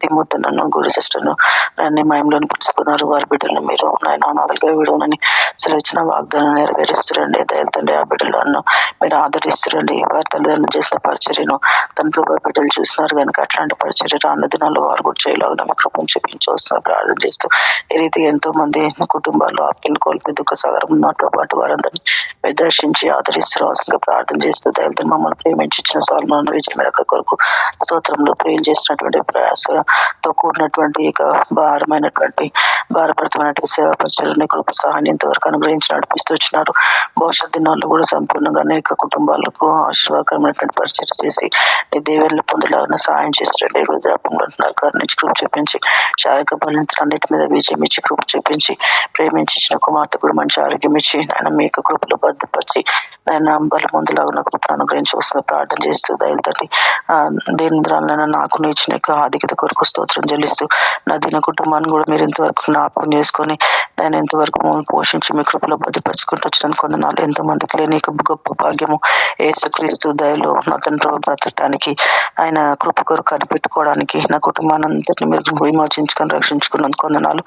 తిమ్మొత్తనన్ను గుడి సిస్టర్ను నన్ను మయంలోని పిలుచుకున్నారు. వారి బిడ్డలను మీరు నాయన అనాథలుగా విడవనని సెలవిచ్చిన వాగ్దానం నెరవేరుస్తురండి. దయల తండ్రి ఆ బిడ్డలను మీరు ఆదరిస్తురండి. వారి తల్లిదండ్రులు చేసిన పరిచర్యను తన ప్రభా బిడ్డలు చూస్తున్నారు కనుక అట్లాంటి పరిచర్య రానున్న దినాల్లో వారు కూడా చేయలాగా మీ కృపను చూపించి వస్తున్నారు ప్రార్థన చేస్తూ ఈ రీతిగా ఎంతో మంది కుటుంబాల్లో ఆప్తులు కోల్పోయి దుఃఖ సాగరం ఉన్నతో పాటు వారందరినీ మీరు దర్శించి ఆదరిస్తున్న ప్రార్థన చేస్తూ దయలతో మమ్మల్ని ప్రేమించిన సోల్మాన్ విజయమేరక కొరకు స్తోత్రంలో ప్రేమ చేసినటువంటి ప్రయాసతో కూడినటువంటి ఇక భారభరితమైనటువంటి సేవా పరిచయాన్ని కృప సహాయాన్ని ఇంతవరకు అనుగ్రహించి నడిపిస్తూ వచ్చినారు. భవిష్యత్ దినాల్లో కూడా సంపూర్ణంగా అనేక కుటుంబాలకు ఆశీర్వాదకరమైనటువంటి పరిచయం చేసి నీ దేవుళ్ళు పొందలాగిన సహాయం చేసినట్టు వృద్ధాపంలో నుంచి కృప చూపించి శారీరక బలన్నిటి మీద విజయం ఇచ్చి కృప చూపించి ప్రేమించిన కుమార్తె కూడా మంచి ఆరోగ్యం ఇచ్చి ఆయన మీ యొక్క కృపలో భద్రపరిచి ఆయన బల ముందులాగా కృపను అనుగ్రహించి వస్తున్న ప్రార్థన చేస్తూ దయలతోటి దేనిద్రాలైనా నాకు ఇచ్చిన యొక్క ఆధిక్యత కొరకు స్తోత్రం చెల్లిస్తూ నా దిన కుటుంబాన్ని కూడా మీరు ఇంతవరకు జ్ఞాపకం చేసుకొని నేను ఎంతవరకు పోషించి మీ కృపలో భద్రపరుచుకుంటూ వచ్చిన కొందనాలు ఎంతో మందికి లేని గొప్ప భాగ్యము యేసుక్రీస్తు దయలో నా తండ్రి బ్రతకడానికి ఆయన కృప కొరకు కనిపెట్టుకోవడానికి నా కుటుంబాన్ని అంతటిని మీరు విమోచించుకొని రక్షించుకున్నందుకు కొందనాలు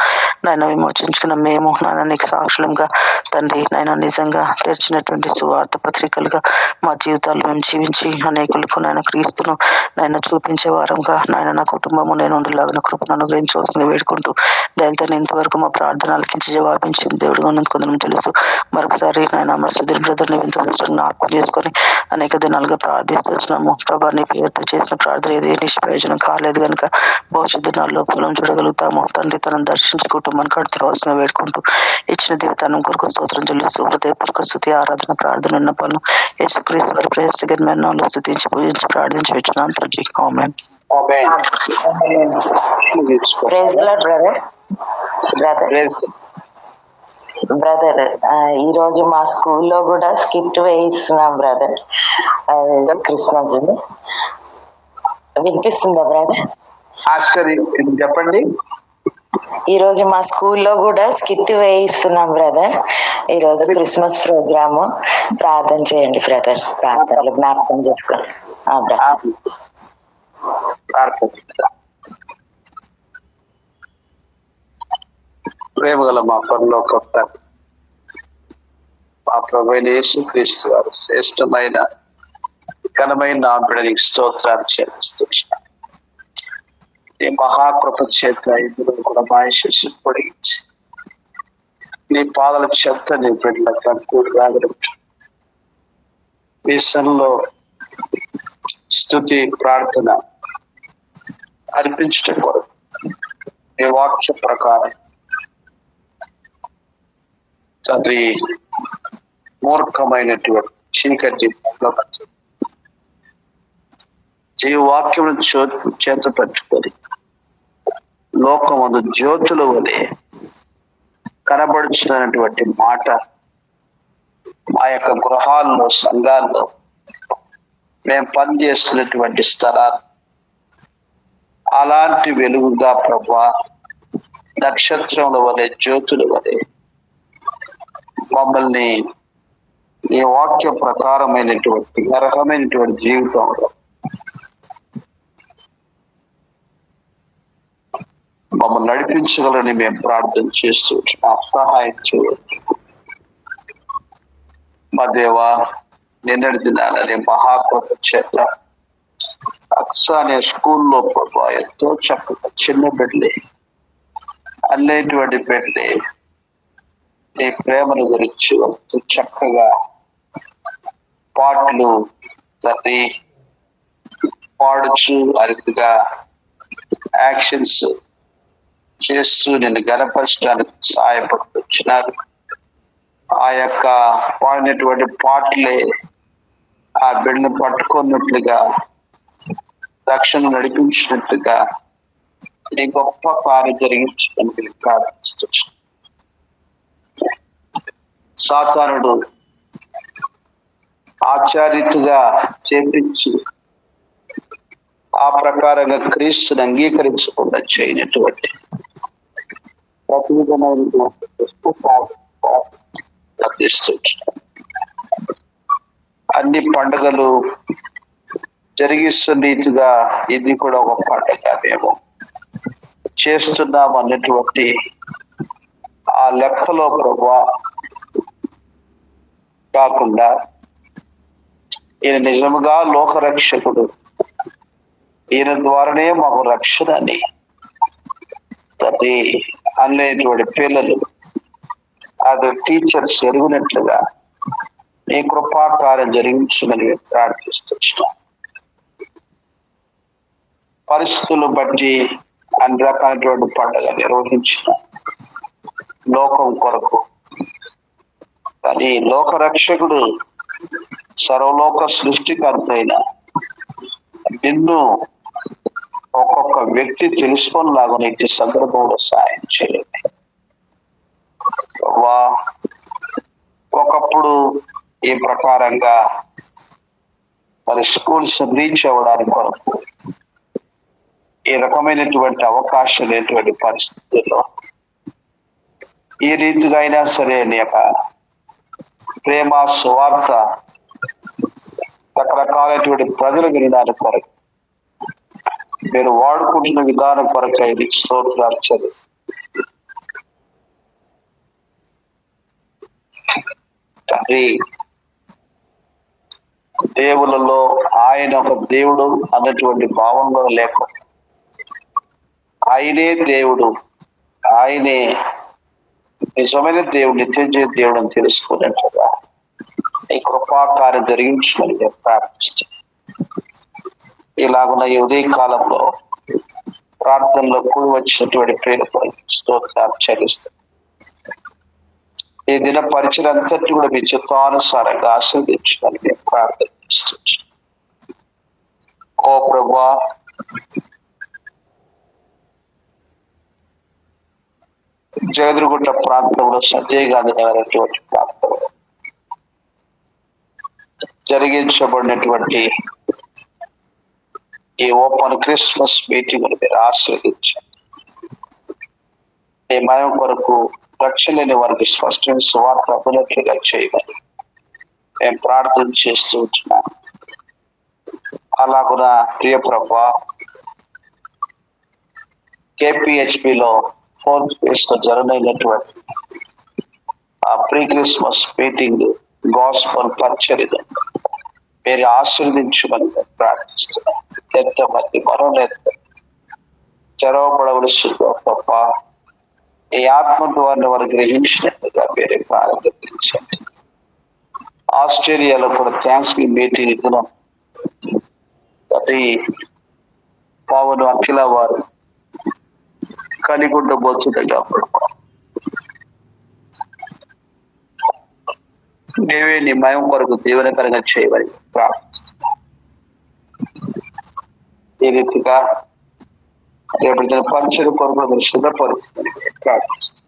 నాయన విమోచించుకున్న మేము నాయన నీకు సాక్షులంగా తండ్రి నాయన నిజంగా తెరిచినటువంటి సువార్త పత్రికలుగా మా జీవితాలు మేము జీవించి అనేకులకు నాయన క్రీస్తును నాయన చూపించే వారంగా నాయన నా కుటుంబము నేను ఉండేలాగా కృపను అనుగ్రహించవలసింది వేడుకుంటూ దయలతో ఇంతవరకు మా ప్రార్థనలకి జవాబించింది దేవుడిగా ఉన్నందుకు కొందరు తెలుసు. మరొకసారి నాయన మా సుధీర్ బ్రదర్ని ఇంత జ్ఞాపకం చేసుకొని అనేక దినాలుగా ప్రార్థిస్తూ వచ్చినాము. ప్రభా నీ పేరుతో చేసిన ప్రార్థన ఏది నిష్ప్రయోజనం కాలేదు కనుక భవిష్యత్ దినాల్లో పొలం చూడగలుగుతాము. తండ్రి తనను దర్శించి కుటుంబాన్ని కడుతురావాల్సిన వేడుకుంటూ ఇచ్చిన దేవతానం కొరకు స్తోత్రం చెల్లిస్తూ హృదయపూర్వక స్తుతి ఆరాధన ప్రార్థన ఉన్న పనులు యేసుక్రీస్తు వారి ప్రయత్నం స్తుతించి పూజించి ప్రార్థించి వచ్చినాను తండ్రి. ఆమేన్. బ్రదర్ ఈ రోజు మా స్కూల్లో కూడా స్కిట్ వేయిస్తున్నాం బ్రదర్. క్రిస్మస్ వినిపిస్తుందా బ్రదర్? చెప్పండి. ఈ రోజు మా స్కూల్లో కూడా స్కిట్ వేయిస్తున్నాం బ్రదర్. ఈ రోజు క్రిస్మస్ ప్రోగ్రాము ప్రార్థన చేయండి బ్రదర్. ప్రార్థనలు జ్ఞాపకం చేసుకోండి. ప్రేమ గల మా పరలోక తండ్రి, మా ప్రభువైన యేసుక్రీస్తు వారు శ్రేష్టమైన ఘనమైన నా బిడ్డనికి స్తోత్రాలు చెల్లిస్తున్నాను. నీ మహాకృప చేత ఇందులో కూడా మాయశేషం పొడిగించి నీ పాదల చెత్త నీ బిడ్డల కంటూరు రాగలుగుతాం. ఈ సన్లో స్తుతి ప్రార్థన అర్పించటం కొరకు నీ వాక్య ప్రకారం తండ్రి మూర్ఖమైనటువంటి చీకటి జీవవాక్యం చేత పట్టుకొని లోకమందు జ్యోతుల వలె కనబడుచున్నటువంటి మాట మా యొక్క గృహాల్లో సంఘాల్లో మేము పనిచేస్తున్నటువంటి స్థలాలు అలాంటి వెలుగుగా ప్రభా నక్షత్రముల వలె జ్యోతుల వలె మమ్మల్ని ఈ వాక్య ప్రకారమైనటువంటి అర్హమైనటువంటి జీవితంలో మమ్మల్ని నడిపించగలని మేము ప్రార్థన చేస్తూ సహాయం చేయండి. మా దేవా నిన్నటి దినాలనే మహాకృప చేత అక్సా అనే స్కూల్లో ఎంతో చక్కగా చిన్న బిడ్డలే అనేటువంటి బిడ్డలే నీ ప్రేమను గురించి చక్కగా పాటలు తల్లి పాడుచు అరుపుగా యాక్షన్స్ చేస్తూ నిన్ను గణపరచడానికి సహాయపడుతున్నారు. ఆ యొక్క పాడినటువంటి పాటలే ఆ బిడ్డను పట్టుకున్నట్లుగా రక్షణ నడిపించినట్టుగా నీ గొప్ప కార్యం జరిగించడానికి ప్రార్థిస్తున్నాను. సాతానుడు ఆచార్యతగా చేపించి ఆ ప్రకారంగా క్రీస్తుని అంగీకరించకుండా చేయనటువంటి ప్రతి విధమైన అన్ని పండుగలు జరిగిస్తున్న రీతిగా ఇది కూడా ఒక పండుగ మేము చేస్తున్నాం అన్నటువంటి ఆ లెక్కలో ప్రభా కాకుండా ఈయన నిజముగా లోకరక్షకుడు, ఈయన ద్వారానే మాకు రక్షణ అని తండ్రి అనేటువంటి పిల్లలు అది టీచర్స్ ఎరుగునట్లుగా ఈ కృపాకార్యం జరిగించమని ప్రార్థిస్తున్నాం. పరిస్థితులు బట్టి అన్ని రకాలైనటువంటి పండుగ నిర్వహించిన లోకం కొరకు, కానీ లోకరక్షకుడు సర్వలోక సృష్టికర్త అయిన నిన్ను ఒక్కొక్క వ్యక్తి తెలుసుకునేలాగా నీటి సందర్భంలో సాయం చేయండి. ఒకప్పుడు ఈ ప్రకారంగా మరి స్కూల్స్ రీచ్ అవ్వడానికి కొరకు ఈ రకమైనటువంటి అవకాశం లేనటువంటి పరిస్థితుల్లో ఈ రీతిగా అయినా సరే నీ యొక్క ప్రేమ సువార్త రకరకాలైనటువంటి ప్రజలు వినడానికి కొరకు మీరు వాడుకుంటున్న విధానం కొరకు ఇది స్తోత్రాలు చెల్లిస్తాను. తండ్రి, దేవులలో ఆయన ఒక దేవుడు అన్నటువంటి భావంలో లేక ఆయనే దేవుడు, ఆయనే నిజమైన దేవుడు, నిత్య దేవుడు అని తెలుసుకున్నట్లుగా ఈ కృపాకార్యం జరిగించమని ప్రార్థిస్తాను. ఇలాగున్న ఈ ఉదయ కాలంలో ప్రార్థనలో కూడి వచ్చినటువంటి ప్రేమ స్తోత్రాలు చెల్లిస్తాను. ఈ దిన పరిచయంతటి కూడా మీ చిత్తానుసారంగా ఆస్వాదించమని నేను ప్రార్థిస్తున్నాను. ఓ ప్రభువా, జగదుగుట్ట ప్రాంతంలో సంజయ్ గాంధీ నగరటువంటి ప్రాంతంలో జరిగించబడినటువంటి ఈ ఓపెన్ క్రిస్మస్ మీటింగ్ మీరు ఆస్వాదించండి. ఈ మయం కొరకు రక్షణ లేని వారికి స్పష్టమైన సువార్త అభినట్లుగా చేయమని మేము ప్రార్థన చేస్తూ ఉంటున్నాం. అలాగున ప్రియ ప్రభా, KPHPలో 4th phase లో జరగనటువంటి ఆ ప్రీ క్రిస్మస్ మీటింగ్ గాస్పల్ పరిచర్యను మీరు ఆశీర్వదించమని ప్రార్థిస్తున్నాం. ఎంతమంది మనోనేత తెరవబడవలసి గొప్ప ఈ ఆత్మ ద్వారా వారు గ్రహించినట్టుగా మీరే ప్రారంభించండి. ఆస్ట్రేలియాలో కూడా థ్యాంక్స్ గివింగ్ మీటింగ్ దినం అది పావను అఖిల వారు కలిగుండ బోచుడగా నీవే నీ మయం కొరకు దీవెనకరంగా చేయమని ప్రార్థిస్తున్నాం. ఈ రీతిగా రేపు పరిచయం కొరకు సిద్ధపరుస్తుంది ప్రార్థిస్తున్నాం.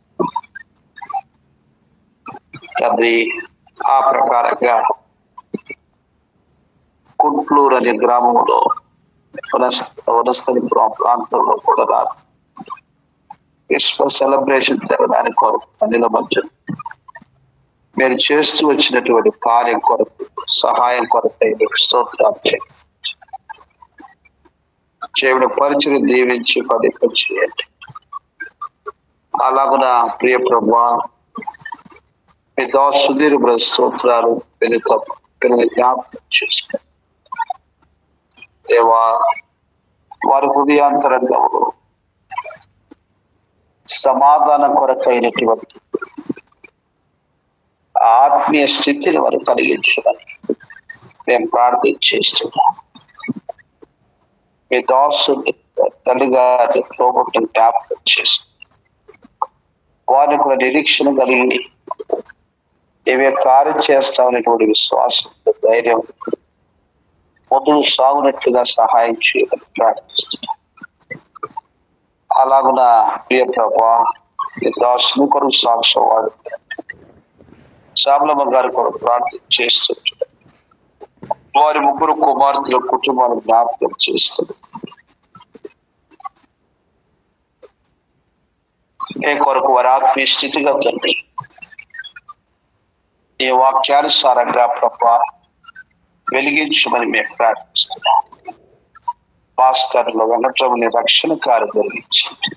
తండ్రి, ఆ ప్రకారంగా కుంట్లూరు అనే గ్రామంలో వనస్థలిపురం ప్రాంతంలో కూడా క్రిస్మస్ సెలబ్రేషన్ జరగడానికి కొరకు అన్నిల మధ్య మీరు చేస్తూ వచ్చినటువంటి కార్యం కొరకు సహాయం కొరకు స్తోత్రాలు చేయడం పరిచయం దీవించి ఫలింప చేయండి. అలాగున ప్రియ ప్రభువా, మీ దాసు సుధీర్ స్తోత్రాలు పిల్లలు జ్ఞాపకం చేసుకోండి. దేవా, వారి హృదయాంతరంగంలో సమాధానం కొరకైనటువంటి ఆత్మీయ స్థితిని వారు కలిగించమని మేము ప్రార్థించేస్తున్నాం. మీ దాసు తల్లిగారిని పోగొట్టిన జ్ఞాపకం చేసి వారిని కూడా నిరీక్షణ కలిగి ఏవే కార్యం చేస్తామనేటువంటి విశ్వాసం, ధైర్యం ముందుకు సాగునట్లుగా సహాయం చేయమని ప్రార్థిస్తున్నాను. అలాగున ప్రియ ప్రభా దాసుని కొరకు సాక్ష్యం వాడు శ్యామలమ్మ గారి కొరకు ప్రార్థన చేస్తుంటారు. వారి ముగ్గురు కుమార్తెల కుటుంబాన్ని జ్ఞాపకం చేసుకుని ఏ కొరకు వారి ఆత్మీయ స్థితిగతుల్ని ఈ వాక్యానుసారంగా ప్రభా వెలిగించమని మేము ప్రార్థిస్తున్నాం. భాస్కర్లో వెంకటరమణి రక్షణ కార్యం జరిగించండి.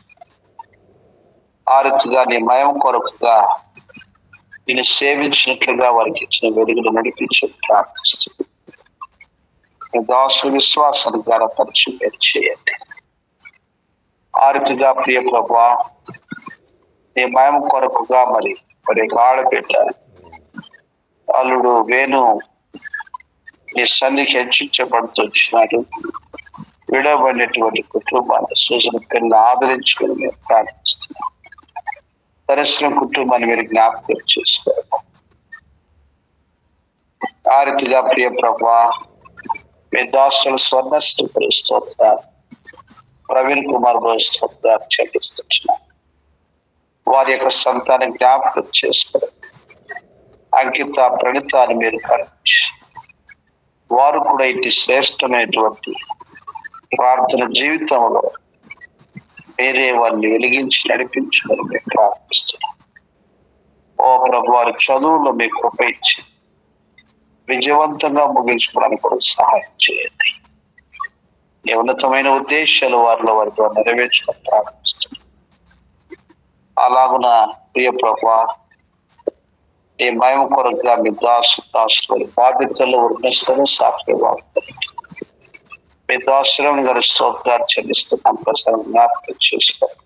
ఆ రీతిగా నీ మయం కొరకుగా నేను సేవించినట్లుగా వారికి ఇచ్చిన వెలుగులు నడిపించి ప్రార్థిస్తున్నాను. మీ దాసుల విశ్వాసాన్ని గణపరిచి మీరు చేయండి. ఆ రీతిగా ప్రియ ప్రభా నీ మయం కొరకుగా మరి ఆడబిడ్డ అల్లుడు వేణు నీ సన్నిధికి హెచ్చించబడుతూ విడవబడినటువంటి కుటుంబాన్ని సూచన పిల్లలు ఆదరించుకుని మేము ప్రార్థిస్తున్నాం. దర్శనం కుటుంబాన్ని మీరు జ్ఞాపకం చేసుకోవాలి. ఆ రీతిగా ప్రియ ప్రభా మీ దాసులు స్వర్ణస్థ స్తోత్రాలు ప్రవీణ్ కుమార్ స్తోత్రాలు చెల్లిస్తున్నాం. వారి యొక్క సంతానం జ్ఞాపకం చేసుకోవాలి. అంకిత ప్రణితాన్ని మీరు కరించి వారు కూడా ఇటు శ్రేష్టమైనటువంటి ప్రార్థన జీవితంలో వేరే వారిని వెలిగించి నడిపించుకొని మేము ప్రార్థిస్తున్నాం. ఓ ప్రభు వారి చదువులో మీకు కృప ఇచ్చి విజయవంతంగా ముగించుకోవడానికి కూడా సహాయం చేయండి. ఈ ఉన్నతమైన ఉద్దేశాలు వారిలో వారితో నెరవేర్చుకొని ప్రార్థిస్తున్నాం. అలాగున ప్రియ ప్రభా ఈ మయం కొరకుగా మీ దాసులు బాధ్యతలు ఉన్నస్తూ సాక్షి మీ దాసులను గారి స్తోత్రాలు చెల్లిస్తున్నాం. ప్రసారం జ్ఞాపకం చేసుకోండి.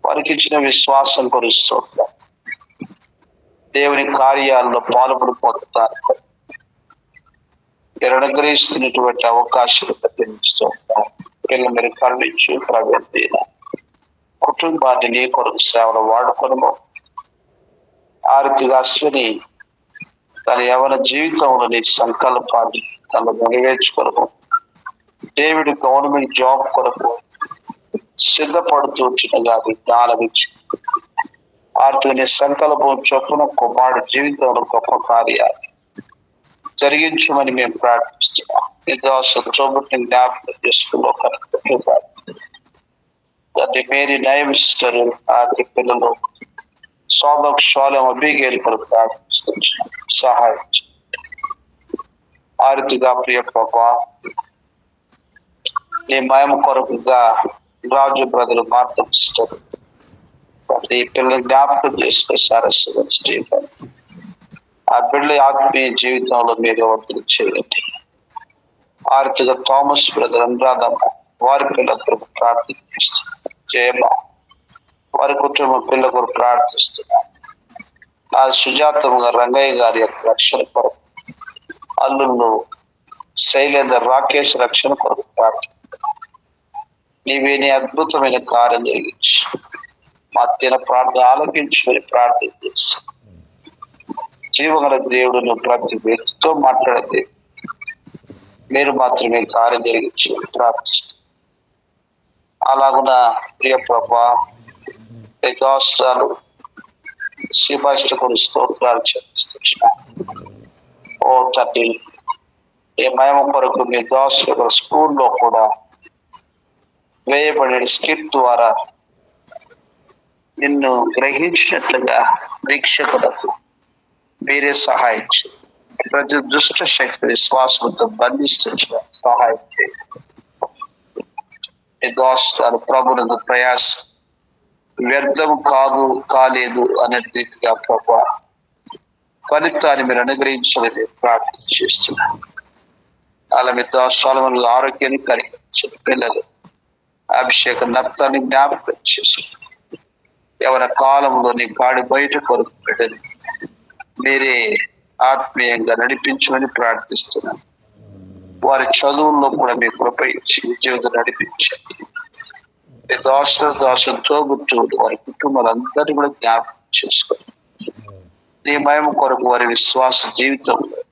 వారికి ఇచ్చిన విశ్వాసం కొరకు స్తోత్రం. దేవుని కార్యాల్లో పాల్పడిపోతున్నారు. మీరు అనుగ్రహిస్తున్నటువంటి అవకాశాలు స్తోత్రం. పిల్లలు మీరు కరుణించు ప్రవేశ కుటుంబాన్ని నీ కొరకు సేవలు వాడుకొనము. ఆ రీతిగా అశ్విని తన యవన జీవితంలో నీ సంకల్పాన్ని తను నెరవేర్చుకొనము. డేవిడ్ గవర్నమెంట్ జాబ్ కొరకు సిద్ధపడుతూ చిన్నగా జ్ఞానం ఇచ్చి ఆర్థిక నీ సంకల్పం చొప్పున కుమారుడు జీవితంలో గొప్ప కార్యాలు జరిగించమని మేము ప్రార్థిస్తున్నాం. నిదాసోబుట్ని జ్ఞాపకం చేసుకుని తండ్రి మేరీ నయమిస్తారు. ఆర్థిక పిల్లలు సోమక్షాలం అభిగేలు కొరకు ప్రార్థిస్తున్నాం. సహాయం ఆర్థిగా ప్రియ ప్రభా నీ మయం కొరకుగా రాజు బ్రదరు మార్తమిస్తారు. ఈ పిల్లలు జ్ఞాపకం చేసుకుని సరస్సు స్టీఫెన్ ఆ బిడ్డ ఆత్మీయ జీవితంలో మీరు వర్తన చేయండి. ఆర్థిక థామస్ బ్రదర్ అనురాధమ్మ వారి పిల్లల కొరకు ప్రార్థిస్తున్నారు. జయమ్మ వారి కుటుంబ పిల్లల కొరకు ప్రార్థిస్తున్నారు. ఆ సుజాతమ్మ రంగయ్య గారి యొక్క రక్షణ కొరకు అల్లుళ్ళు శైలేందర్ రాకేష్ రక్షణ కొరకు ప్రార్థిస్తున్నారు. నీవే నీ అద్భుతమైన కార్యం జరిగించి మా తిన ప్రార్థన ఆలోకించుకొని ప్రార్థన చేస్తాం. జీవగల దేవుడును ప్రతి వ్యక్తితో మాట్లాడితే మీరు మాత్రమే కార్యం జరిగించి ప్రార్థిస్తాం. అలాగున ప్రియ ప్రభా దాసులు శ్రీభాషల కొన్ని స్తోత్రాలు చెల్లిస్తున్నాం. ఓ తండ్రి ఏ మహిమ కొరకు మీ దాసుల స్కూల్లో కూడా వేయబడిన స్కిట్ ద్వారా నిన్ను గ్రహించినట్లుగా వీక్షకులకు మీరే సహాయం చేయండి. ప్రతి దుష్ట శక్తి విశ్వాసంతో బంధిస్తున్న సహాయం చేయండి. దాసులు ప్రభునందు ప్రయాసం వ్యర్థం కాలేదు అనే రీతిగా ప్రభా ఫలితాన్ని మీరు అనుగ్రహించాలని ప్రార్థన చేస్తున్నాను. అలా మీ దాసుల ఆరోగ్యాన్ని కలిగించిన పిల్లలు అభిషేక నప్తాన్ని జ్ఞాపకం చేసి ఎవరి కాలంలో నీ కాడి బయట కొరకు పెట్టని మీరే ఆత్మీయంగా నడిపించమని ప్రార్థిస్తున్నాను. వారి చదువుల్లో కూడా మీ కృప ఇచ్చి విజయంగా నడిపించండి. దాసులతో గుర్తు వారి కుటుంబాలందరినీ కూడా జ్ఞాపకం చేసుకోండి. నీ మహిమ కొరకు వారి విశ్వాస జీవితంలో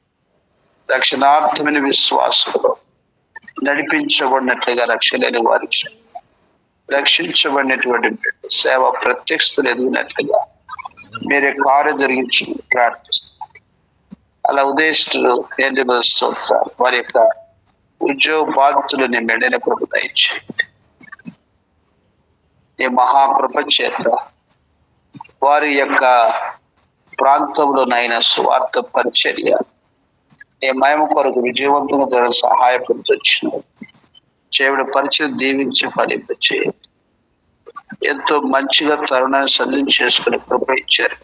రక్షణార్థమైన విశ్వాసంలో నడిపించబడినట్లుగా రక్షణ లేని వారికి రక్షించబడినటువంటి సేవ ప్రత్యక్షతలు ఎదిగినట్లుగా మీరే కార్యం జరిగించి ప్రార్థిస్తారు. అలా ఉదయిస్తులు వారి యొక్క ఉద్యోగ బాధితులని మెడైన కృప దయచేయండి. ఈ మహాకృప చేత వారి యొక్క ప్రాంతంలోనైనా స్వార్థ పరిచర్య ఈ మహిమ కొరకు విజయవంతంగా జరగ సహాయపడుతొచ్చిన చేవుడు పరిచయం దీవించి ఫలింపచేయండి. ఎంతో మంచిగా తరుణాన్ని సంధించి చేసుకుని కృప ఇచ్చారు.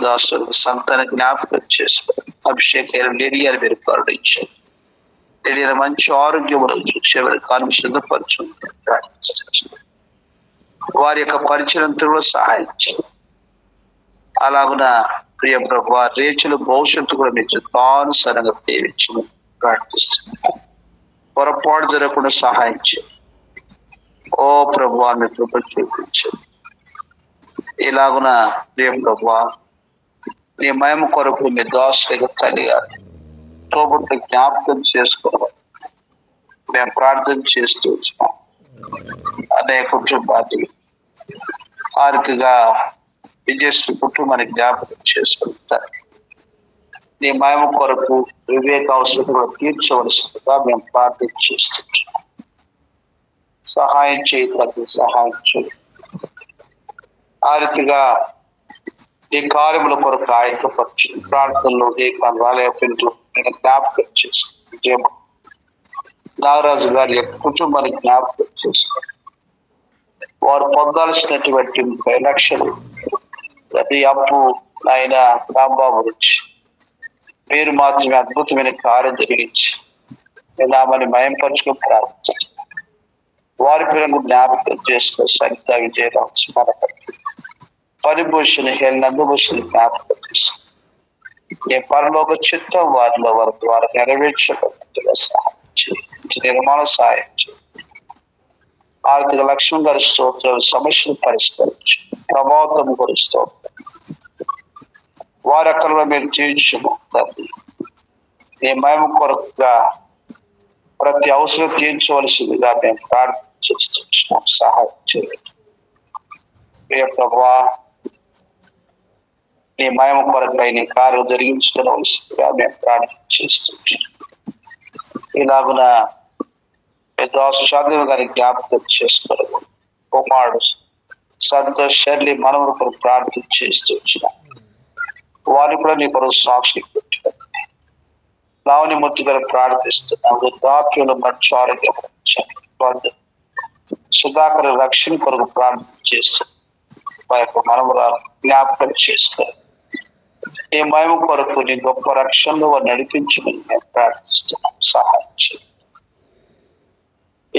దాసులు సంతాన జ్ఞాపకం చేసుకుని అభిషేకం లేనియాలు మీరు కరుణించారు. లేని మంచి ఆరోగ్యం చూసేవారి కాలం సిద్ధపరచుకుంటారు ప్రార్థిస్తారు. వారి యొక్క పరిచయంతో సహాయం చేయండి. అలాగున ప్రియ ప్రభు రేచుల భవిష్యత్తు కూడా మీకు తానుసరంగా దీవించమని ప్రార్థిస్తున్నారు. పొరపాటు జరగకుండా సహాయం చేయండి. ఓ ప్రభు ఆమె కృప చూపించండి. ఇలాగున ప్రియ ప్రభు నీ మహిమ కొరకు మీ దాసులుగా తల్లిగా తోబుట్టు జ్ఞాపకం చేసుకోవాలి మేము ప్రార్థన చేస్తూ వచ్చినాం. అనేక కుటుంబాన్ని ఆర్థికంగా విజయశ్రీ కుటుంబాన్ని జ్ఞాపకం చేసుకుంటారు. నీ మహిమ కొరకు వివేక అవసరం కూడా తీర్చవలసిందిగా మేము ప్రార్థన చేస్తుంటాం. సహాయం చేయగలిగి సహాయం చేయి. ఆర్థికంగా ఈ కార్యముల కొరకు ఆయత్తపరచు ప్రార్థనలో నేను జ్ఞాపకం చేసుకుంటాం. నాగరాజు గారి యొక్క కుటుంబాన్ని జ్ఞాపకం చేసుకోండి. వారు పొందాల్సినటువంటి 30 లక్షలు ప్రతి అప్పు ఆయన రాంబాబు నుంచి మీరు మాత్రమే అద్భుతమైన కార్యం జరిగించి నామని మయంపరచుకుని ప్రారంభిస్తారు. వారి పిల్లలు జ్ఞాపకం చేసుకో సరిత విజయరావు స్మరపడి పరిభూషణ నందభూషణ జ్ఞాపకం చేసుకో. ఏ పరలోక చిత్తం వారిలో వారి ద్వారా నెరవేర్చబడినట్టుగా సహాయం చేయండి. నిర్మాణ సహాయం చేయండి. ఆర్థిక లక్ష్యం గారి స్తోత్రాలు సమస్యను పరిష్కరించు. ప్రభావితం గురి స్తోత్రం వారి అక్కడ మీరు తీర్చము తండ్రి. నీ మహిమ కొరకుగా ప్రతి అవసరం తీర్చవలసిందిగా మేము ప్రార్థన చేస్తున్నాం. సహాయం చేయండి. ప్రియ ప్రభా నీ మహిమ కొరకై నీ కార్యం జరిగించుకోవలసిందిగా మేము ప్రార్థన చేస్తున్నాం. ఇలాగున దాసు చదువు గారి జ్ఞాపకం చేసుకోవడం కుమారుడు సంతోష్ షర్లీ మనవుడు కొరకు ప్రార్థన చేస్తూ వచ్చిన వారిని కూడా నీ కొరకు సాక్షి పెట్టారు. లావణి మూర్తి గారు ప్రార్థిస్తున్నాం. వృద్ధాప్యంలో మంచి ఆరోగ్యం సుధాకర్ రక్షణ కొరకు ప్రార్థన చేస్తూ వారి యొక్క మనవరాలు జ్ఞాపకం చేసుకోవాలి. ఈ మహిమ కొరకు నీ గొప్ప రక్షణలో వారు నడిపించమని మేము ప్రార్థిస్తున్నాం. సహాయం చేయండి.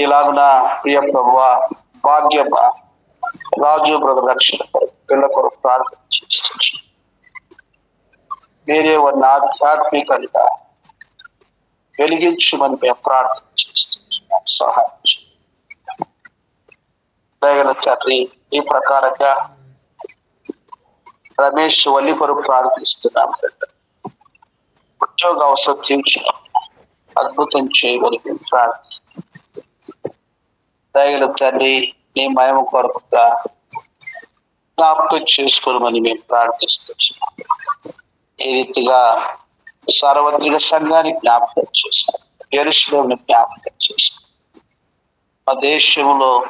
ఇలాగున ప్రియ ప్రభు భాగ్యమ రాజు బ్రదర్ రక్షణ కొరకు పిల్ల కొరకు ప్రార్థన చేస్తున్నాం. మీరే వారిని ఆధ్యాత్మికంగా వెలిగించమని మేము ప్రార్థన చేస్తున్నాం. సహాయం చేయండి. దయగల తండ్రి ఈ ప్రకారంగా రమేష్ వల్లి కొరకు ప్రార్థిస్తున్నాం. ఉద్యోగ అవసరం తీర్చడం అద్భుతం చేయమని మేము ప్రార్థిస్తున్నాం. దయగల తండ్రి నీ మహిమ కొరకుగా జ్ఞాపకం చేసుకోమని మేము ప్రార్థిస్తున్నాం. ఈ రీతిగా సార్వత్రిక సంఘాన్ని జ్ఞాపకం చేశాం. యెరూషలేమును జ్ఞాపకం చేశాం. మా దేశంలో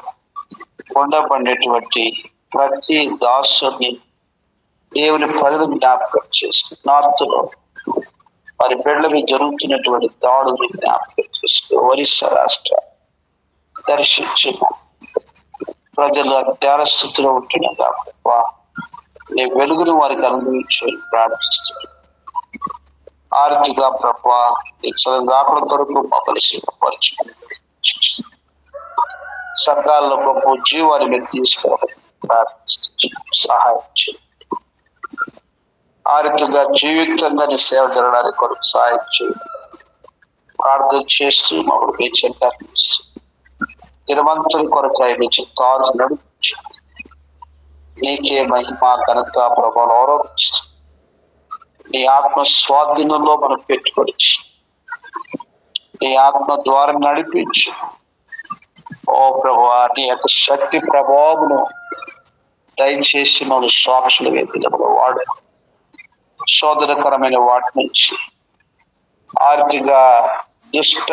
ఉండబడినటువంటి ప్రతి దాసుని దేవుని ప్రజలు జ్ఞాపకం చేసుకుని నార్త్లో వారి బిడ్డల మీద జరుగుతున్నటువంటి దాడుని జ్ఞాపకం చేసుకుని ఒరిస్సా రాష్ట్ర దర్శించిన ప్రజలు జ్ఞాన స్థితిలో ఉంటున్నా నీ వెలుగును వారికి అనుభవించని ప్రార్థిస్తున్నాను. ఆర్థిక ప్రభా నీ చదువుల కొరకు మమ్మల్ని సిద్ధపరచుకుని సకాలంలో గొప్ప జీవాన్ని మీరు తీసుకోవాలని ప్రార్థిస్తున్నాను. సహాయం చేయండి. ఆర్థికంగా జీవితంగా నీ సేవ జరగడానికి కొరకు సహాయం చేయండి. ప్రార్థన చేస్తూ మమ్మల్ని మీ చెంత దినవంతుని కొరకు మీ చిత్తాలు నడుచు. నీకే మహిమ ఘనత ప్రభావం నీ ఆత్మ స్వాధీనంలో మనం పెట్టుకొని నీ ఆత్మ ద్వారా నడిపించు. ఓ ప్రభువా, నీ యొక్క శక్తి ప్రభావమును దయచేసి మనం సాక్షులు వేదికలో వాడు. శోధనకరమైన వాటి నుంచి, ఆర్థిక దుష్ట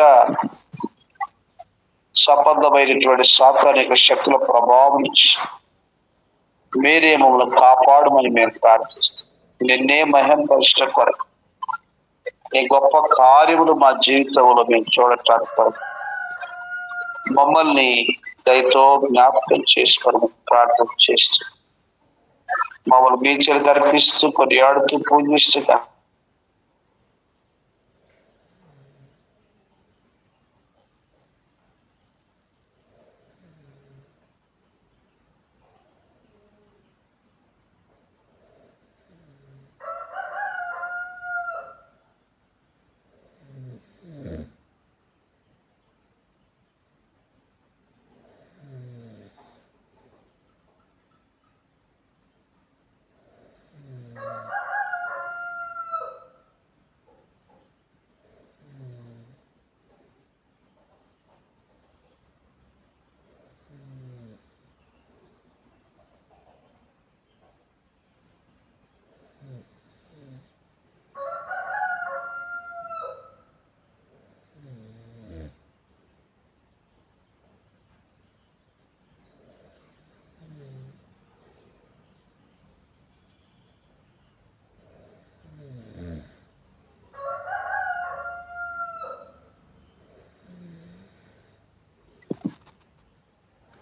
సంబంధమైనటువంటి సాతానిక శక్తుల ప్రభావం నుంచి మీరే మమ్మల్ని కాపాడమని మేము ప్రార్థిస్తాం. నిన్నే మహింపరచట కొరకు, నీ గొప్ప కార్యములు మా జీవితంలో మేము చూడటానికి కొరకు మమ్మల్ని దయతో జ్ఞాపకం చేసుకొని ప్రార్థన చేస్తూ మమ్మల్ని మీ చేత అర్పిస్తూ కొనియాడుతూ పూజిస్తూ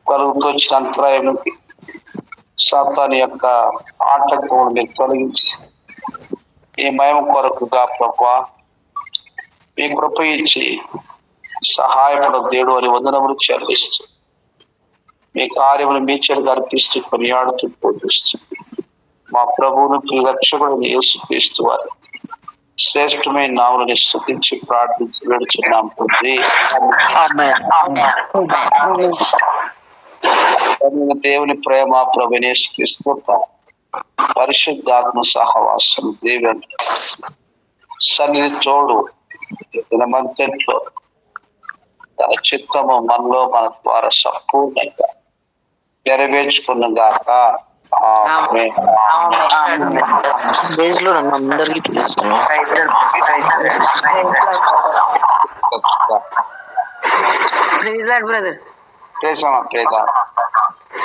కలుగుతూ వచ్చిన అంతరాయానికి సాతాను యొక్క ఆటంకమును మీరు తొలగించి ఈ మహిమ కొరకుగా ప్రభువా మీ కృప ఇచ్చి సహాయపడు దేవుడు అని వందనములు చెల్లిస్తూ మీ కార్యములు మీ చేతులకు అర్పిస్తూ కొనియాడుతూ పూజిస్తూ మా ప్రభువును రక్షకుడు యేసుక్రీస్తు వారు శ్రేష్టమైన నామమును స్తుతించి ప్రార్థించి వేడుచున్నాం తండ్రి. దేవుని ప్రేమ, ప్రభువైన యేసుక్రీస్తు పరిశుద్ధాత్మ సహవాసం దేవుని సన్నిధి తోడు దినమంతట్లో తన చిత్తము మనలో మన ద్వారా సంపూర్ణంగా నెరవేర్చుకున్న గాక. అందరికీ పిలుస్తున్నాం. Praise lord brother. ప్రేమ